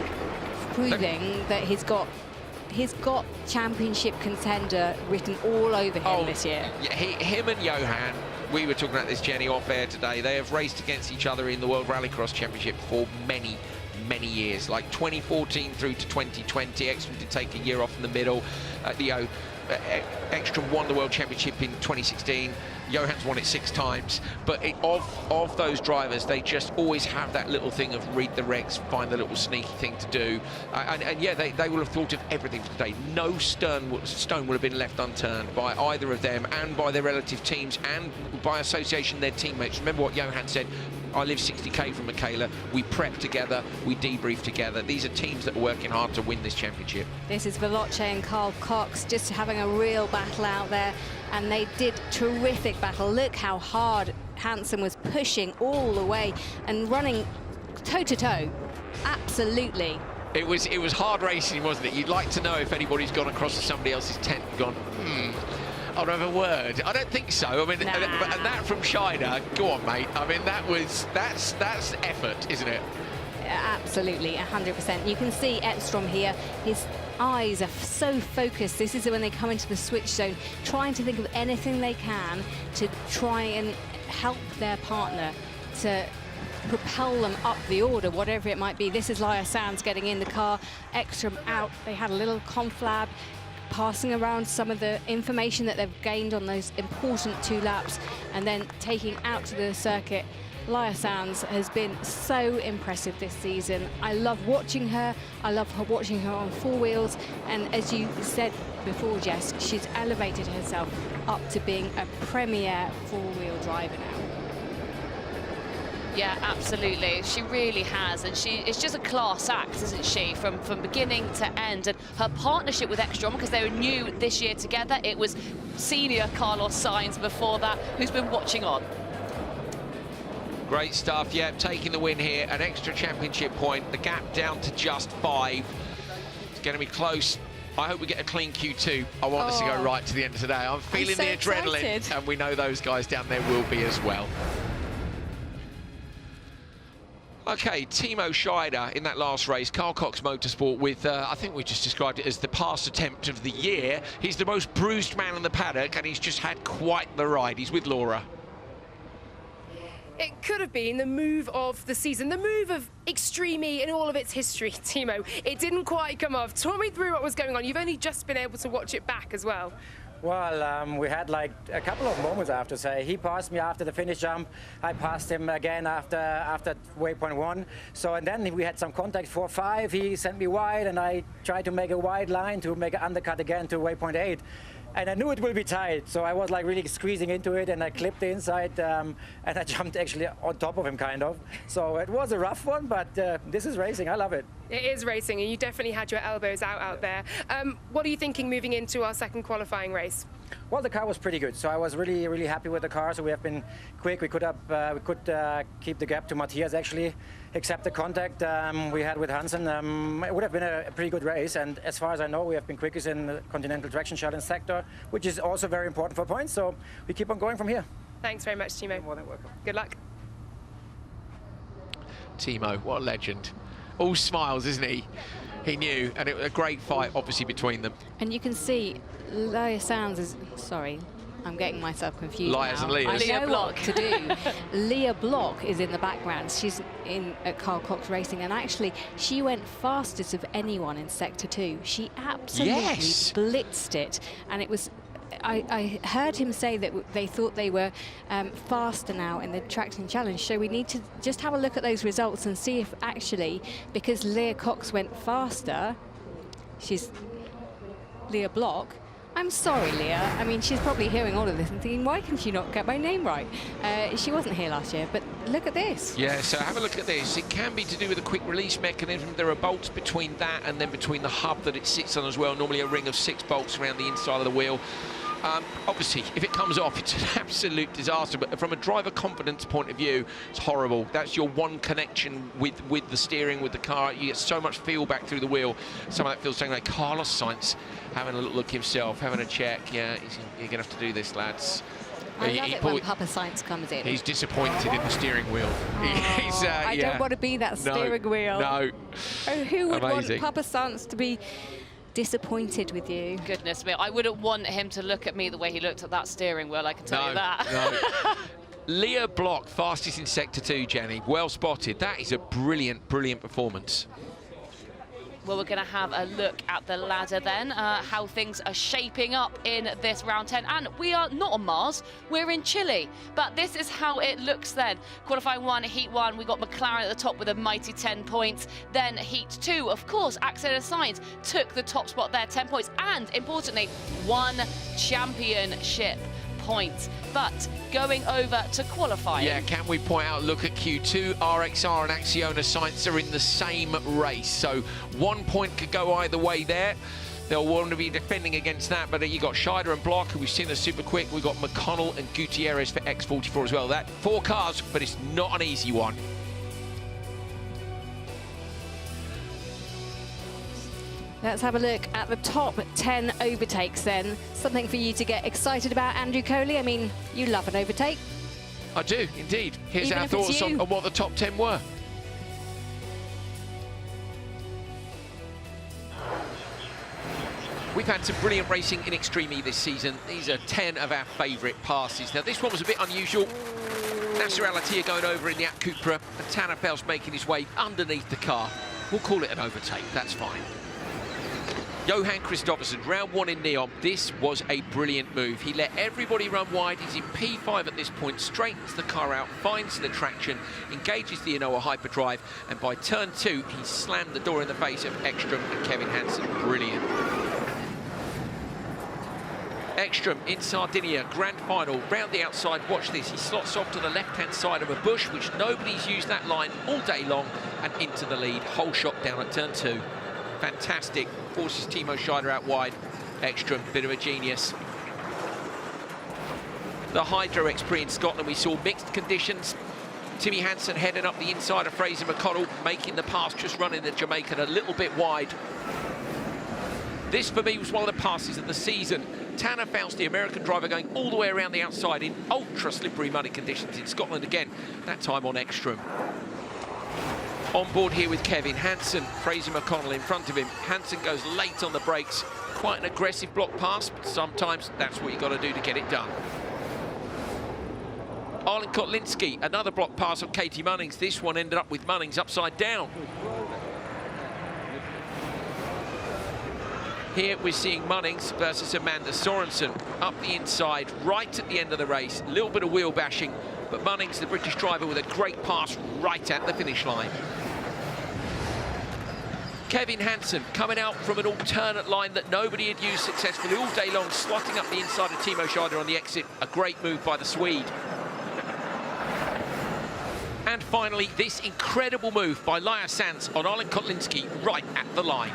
proving that he's got championship contender written all over him this year. Yeah, him and Johan. We were talking about this, Jenny, off air today. They have raced against each other in the World Rallycross Championship for many years, like 2014 through to 2020. Ekstrom did take a year off in the middle. Ekstrom won the World Championship in 2016. Johan's won it 6 times. But of those drivers, they just always have that little thing of read the regs, find the little sneaky thing to do. And yeah, they will have thought of everything for today. No stone would have been left unturned by either of them and by their relative teams and by association their teammates. Remember what Johan said, I live 60k from Michaela. We prep together, we debrief together. These are teams that are working hard to win this championship. This is Veloce and Carl Cox just having a real battle out there, and they did terrific battle. Look how hard Hansen was pushing all the way and running toe-to-toe. Absolutely. It was hard racing, wasn't it? You'd like to know if anybody's gone across to somebody else's tent and gone, I'll have a word. I don't think so. I mean, and that from Scheider, go on, mate. I mean, that's effort, isn't it? Absolutely, 100%. You can see Ekstrom here. His eyes are so focused. This is when they come into the switch zone, trying to think of anything they can to try and help their partner to propel them up the order, whatever it might be. This is Laya Sands getting in the car, Ekstrom out. They had a little conflab, passing around some of the information that they've gained on those important 2 laps and then taking out to the circuit. Laya Sands has been so impressive this season. I love watching her. I love watching her on 4 wheels. And as you said before, Jess, she's elevated herself up to being a premier 4-wheel driver now. Yeah, absolutely. She really has, and it's just a class act, isn't she, from beginning to end. And her partnership with Ekstrom, because they were new this year together, it was senior Carlos Sainz before that, who's been watching on. Great stuff, yeah, taking the win here, an extra championship point, the gap down to just 5. It's going to be close. I hope we get a clean Q2. I want this to go right to the end of today. I'm feeling the adrenaline, excited. And we know those guys down there will be as well. Okay, Timo Scheider in that last race, Carl Cox Motorsport with, I think we just described it as the pass attempt of the year. He's the most bruised man in the paddock, and he's just had quite the ride. He's with Laura. It could have been the move of the season, the move of Extreme E in all of its history, Timo. It didn't quite come off. Talk me through what was going on. You've only just been able to watch it back as well. Well, we had like a couple of moments, I have to say. He passed me after the finish jump. I passed him again after waypoint 1. So, and then we had some contact 4-5. He sent me wide, and I tried to make a wide line to make an undercut again to waypoint 8. And I knew it will be tight, so I was like really squeezing into it, and I clipped the inside, and I jumped actually on top of him, kind of. So it was a rough one, but this is racing. I love it. It is racing, and you definitely had your elbows out there. What are you thinking moving into our second qualifying race? Well, the car was pretty good, so I was really, really happy with the car. So we have been quick. We could keep the gap to Matthias, actually, except the contact we had with Hansen. It would have been a pretty good race, and as far as I know, we have been quickest in the Continental Traction Challenge sector, which is also very important for points. So we keep on going from here. Thanks very much, Timo. You're more than welcome. Good luck. Timo, what a legend. All smiles, isn't he? He knew, and it was a great fight, obviously, between them. And you can see Leah Sands is... Sorry, I'm getting myself confused Liars now. and Leahs. I know what to do. Leah Block is in the background. She's in at Carl Cox Racing, and actually, she went fastest of anyone in Sector 2. She absolutely blitzed it, and it was... I heard him say that they thought they were faster now in the Traction Challenge, so we need to just have a look at those results and see if actually, because Leah Cox went faster, she's Leah Block. I'm sorry, Leah. I mean, she's probably hearing all of this and thinking, why can she not get my name right? She wasn't here last year, but look at this. Yeah, so have a look at this. It can be to do with a quick release mechanism. There are bolts between that and then between the hub that it sits on as well. Normally a ring of 6 bolts around the inside of the wheel. Obviously, if it comes off, it's an absolute disaster. But from a driver confidence point of view, it's horrible. That's your one connection with the steering, with the car. You get so much feel back through the wheel. Some of that feels something like Carlos Sainz having a look himself, having a check. Yeah, you're going to have to do this, lads. I love it when Papa Sainz comes in. He's disappointed in the steering wheel. Oh, I don't want to be that steering wheel. No. Oh, who would Amazing. want Papa Sainz to be disappointed with you? Goodness me, I wouldn't want him to look at me the way he looked at that steering wheel, I can tell you that. No. Leah Block, fastest in Sector 2, Jenny. Well spotted. That is a brilliant, brilliant performance. Well, we're going to have a look at the ladder then, how things are shaping up in this round 10. And we are not on Mars, we're in Chile. But this is how it looks then. Qualifying 1, Heat 1, we got McLaren at the top with a mighty 10 points. Then Heat 2, of course, Axel Sainz took the top spot there, 10 points. And importantly, 1 championship point. But going over to qualifying. Yeah, can we point out, look at Q2, RXR and Acciona Sainz are in the same race. So 1 point could go either way there. They'll want to be defending against that, but you got Scheider and Block, who we've seen are super quick. We've got McConnell and Gutierrez for X44 as well. That 4 cars, but it's not an easy one. Let's have a look at the top 10 overtakes then. Something for you to get excited about, Andrew Coley. I mean, you love an overtake. I do, indeed. Here's Even our if it's thoughts you. on what the top 10 were. We've had some brilliant racing in Extreme E this season. These are 10 of our favourite passes. Now, this one was a bit unusual. Nasser Al-Attiyah going over in the App Cupra, and Tanner Faust making his way underneath the car. We'll call it an overtake, that's fine. Johan Kristoffersson, round 1 in Neon. This was a brilliant move. He let everybody run wide. He's in P5 at this point, straightens the car out, finds the traction, engages the Inoa hyperdrive, and by turn 2, he slammed the door in the face of Ekstrom and Kevin Hansen. Brilliant. Ekstrom in Sardinia, grand final, round the outside. Watch this, he slots off to the left-hand side of a bush, which nobody's used that line all day long, and into the lead. Whole shot down at turn 2. Fantastic. Forces Timo Scheider out wide. Ekstrom, bit of a genius. The Hydro X Prix in Scotland, we saw mixed conditions. Timmy Hansen heading up the inside of Fraser McConnell, making the pass, just running the Jamaican a little bit wide. This, for me, was one of the passes of the season. Tanner Faust, the American driver, going all the way around the outside in ultra-slippery muddy conditions in Scotland again, that time on Ekstrom. On board here with Kevin Hansen, Fraser McConnell in front of him. Hansen goes late on the brakes. Quite an aggressive block pass, but sometimes that's what you've got to do to get it done. Arlen Kotlinski, another block pass on Katie Munnings. This one ended up with Munnings upside down. Here we're seeing Munnings versus Amanda Sorensen. Up the inside, right at the end of the race. A little bit of wheel bashing, but Munnings, the British driver, with a great pass right at the finish line. Kevin Hansen coming out from an alternate line that nobody had used successfully all day long, slotting up the inside of Timo Scheider on the exit. A great move by the Swede. And finally, this incredible move by Laia Sanz on Arlen Kotlinski right at the line.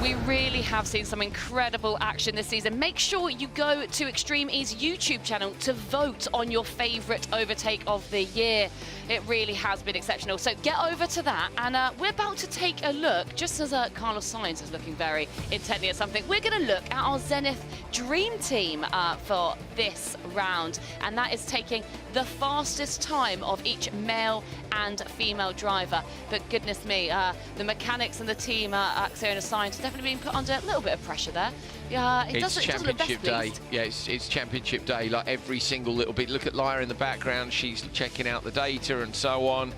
We really have seen some incredible action this season. Make sure you go to Extreme E's YouTube channel to vote on your favourite overtake of the year. It really has been exceptional. So get over to that, and we're about to take a look, just as Carlos Sainz is looking very intently at something, we're going to look at our Zenith Dream Team for this round, and that is taking the fastest time of each male and female driver. But goodness me, the mechanics and the team at Axio Sainz definitely being put under a little bit of pressure there. It's championship day. Yeah, it's championship day. Like every single little bit. Look at Laia in the background. She's checking out the data and so on.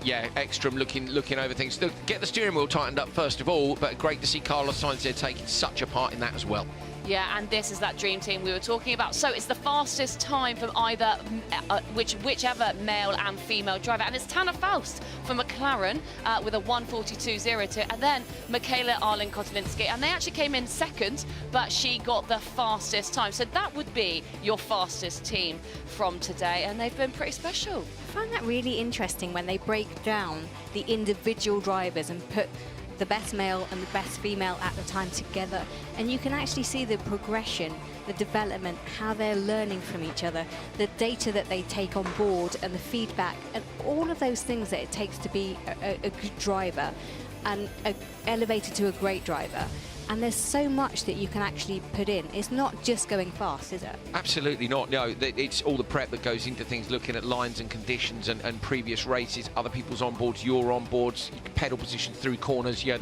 Yeah, Ekstrom looking over things. Look, get the steering wheel tightened up first of all, but great to see Carlos Sainz there taking such a part in that as well. Yeah, and this is that dream team we were talking about. So it's the fastest time from either whichever male and female driver, and it's Tanner Faust from McLaren with a 1:42.02, and then Michaela Arlen Kotlinski, and they actually came in second, but she got the fastest time. So that would be your fastest team from today, and they've been pretty special. I find that really interesting when they break down the individual drivers and put the best male and the best female at the time together, and you can actually see the progression, the development, how they're learning from each other, the data that they take on board and the feedback and all of those things that it takes to be a good driver and elevated to a great driver. And there's so much that you can actually put in. It's not just going fast, is it? Absolutely not. No, it's all the prep that goes into things, looking at lines and conditions and previous races, other people's onboards, your onboards, pedal positions through corners. Yeah,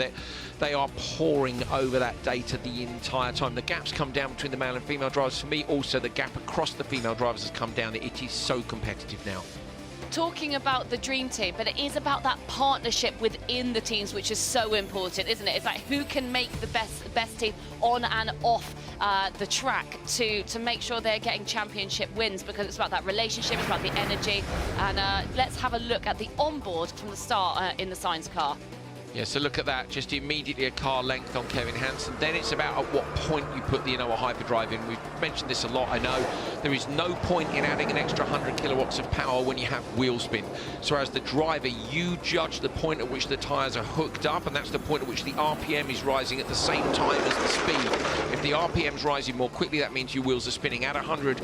they are pouring over that data the entire time. The gaps come down between the male and female drivers. For me, also, the gap across the female drivers has come down. It is so competitive now. Talking about the dream team, but it is about that partnership within the teams, which is so important, isn't it? It's like who can make the best team on and off the track to make sure they're getting championship wins, because it's about that relationship, it's about the energy. And let's have a look at the onboard from the start in the Sainz car. Yeah, so look at that, just immediately a car length on Kevin Hansen. Then it's about at what point you put the Innova hyperdrive in. We've mentioned this a lot, I know. There is no point in adding an extra 100 kilowatts of power when you have wheel spin. So as the driver, you judge the point at which the tyres are hooked up, and that's the point at which the RPM is rising at the same time as the speed. If the RPM's rising more quickly, that means your wheels are spinning at 100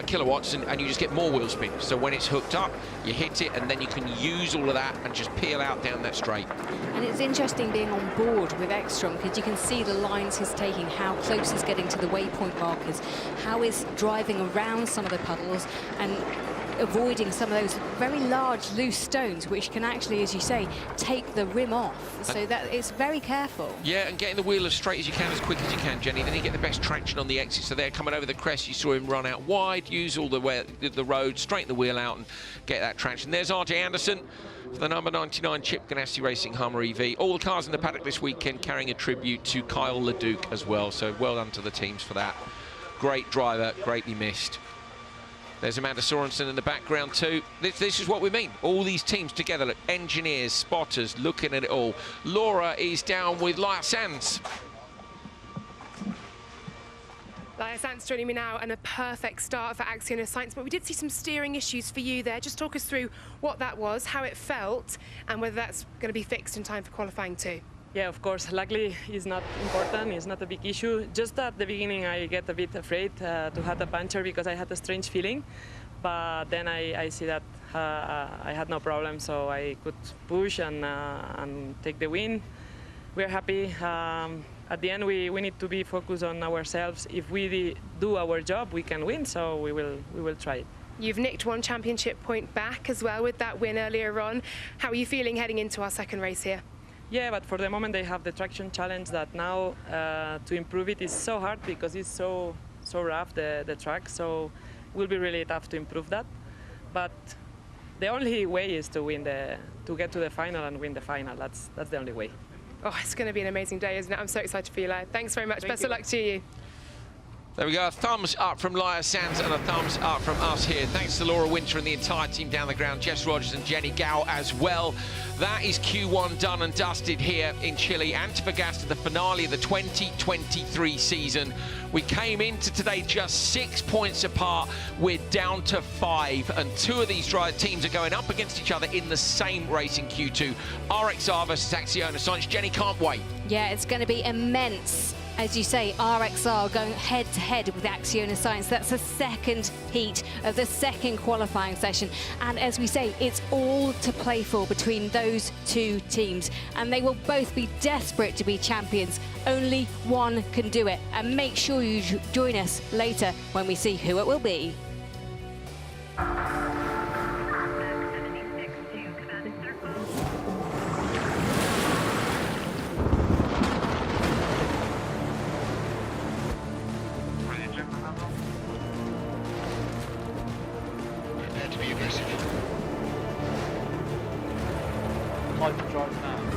kilowatts, and you just get more wheel spin. So when it's hooked up, you hit it, and then you can use all of that and just peel out down that straight. And it's interesting being on board with Ekstrom, because you can see the lines he's taking, how close he's getting to the waypoint markers, how he's driving around some of the puddles and avoiding some of those very large loose stones, which can actually, as you say, take the rim off. So that it's very careful. Yeah, and getting the wheel as straight as you can, as quick as you can, Jenny. Then you get the best traction on the exit. So they're coming over the crest. You saw him run out wide, use all the road, straighten the wheel out, and get that traction. There's R.J. Anderson for the number 99 Chip Ganassi Racing Hummer EV. All the cars in the paddock this weekend carrying a tribute to Kyle LeDuc as well. So well done to the teams for that. Great driver, greatly missed. There's Amanda Sorensen in the background too. This is what we mean. All these teams together, look, engineers, spotters, looking at it all. Laura is down with Laia Sanz. Laia Sanz joining me now, and a perfect start for Axio Sainz, but we did see some steering issues for you there. Just talk us through what that was, how it felt, and whether that's going to be fixed in time for qualifying too. Yeah, of course. Luckily, it's not important. It's not a big issue. Just at the beginning, I get a bit afraid to have a puncture because I had a strange feeling. But then I see that I had no problem, so I could push and take the win. We're happy. At the end, we need to be focused on ourselves. If we do our job, we can win. So we will try it. You've nicked one championship point back as well with that win earlier on. How are you feeling heading into our second race here? Yeah, but for the moment they have the traction challenge that now to improve it is so hard because it's so rough, the track, so it will be really tough to improve that. But the only way is to get to the final and win the final. That's the only way. Oh, it's going to be an amazing day, isn't it? I'm so excited for you, Laia. Thanks very much. Best of luck to you. There we go, a thumbs up from Laya Sands and a thumbs up from us here. Thanks to Laura Winter and the entire team down the ground, Jess Rogers and Jenny Gao as well. That is Q1 done and dusted here in Chile. Antofagasta, the finale of the 2023 season. We came into today just 6 points apart. We're down to 5, and 2 of these teams are going up against each other in the same race in Q2. RXR versus Acciona Science. Jenny, can't wait. Yeah, it's going to be immense. As you say, RXR going head-to-head with Acciona Science. That's the second heat of the second qualifying session. And as we say, it's all to play for between those 2 teams. And they will both be desperate to be champions. Only one can do it. And make sure you join us later when we see who it will be. Hyperdrive now.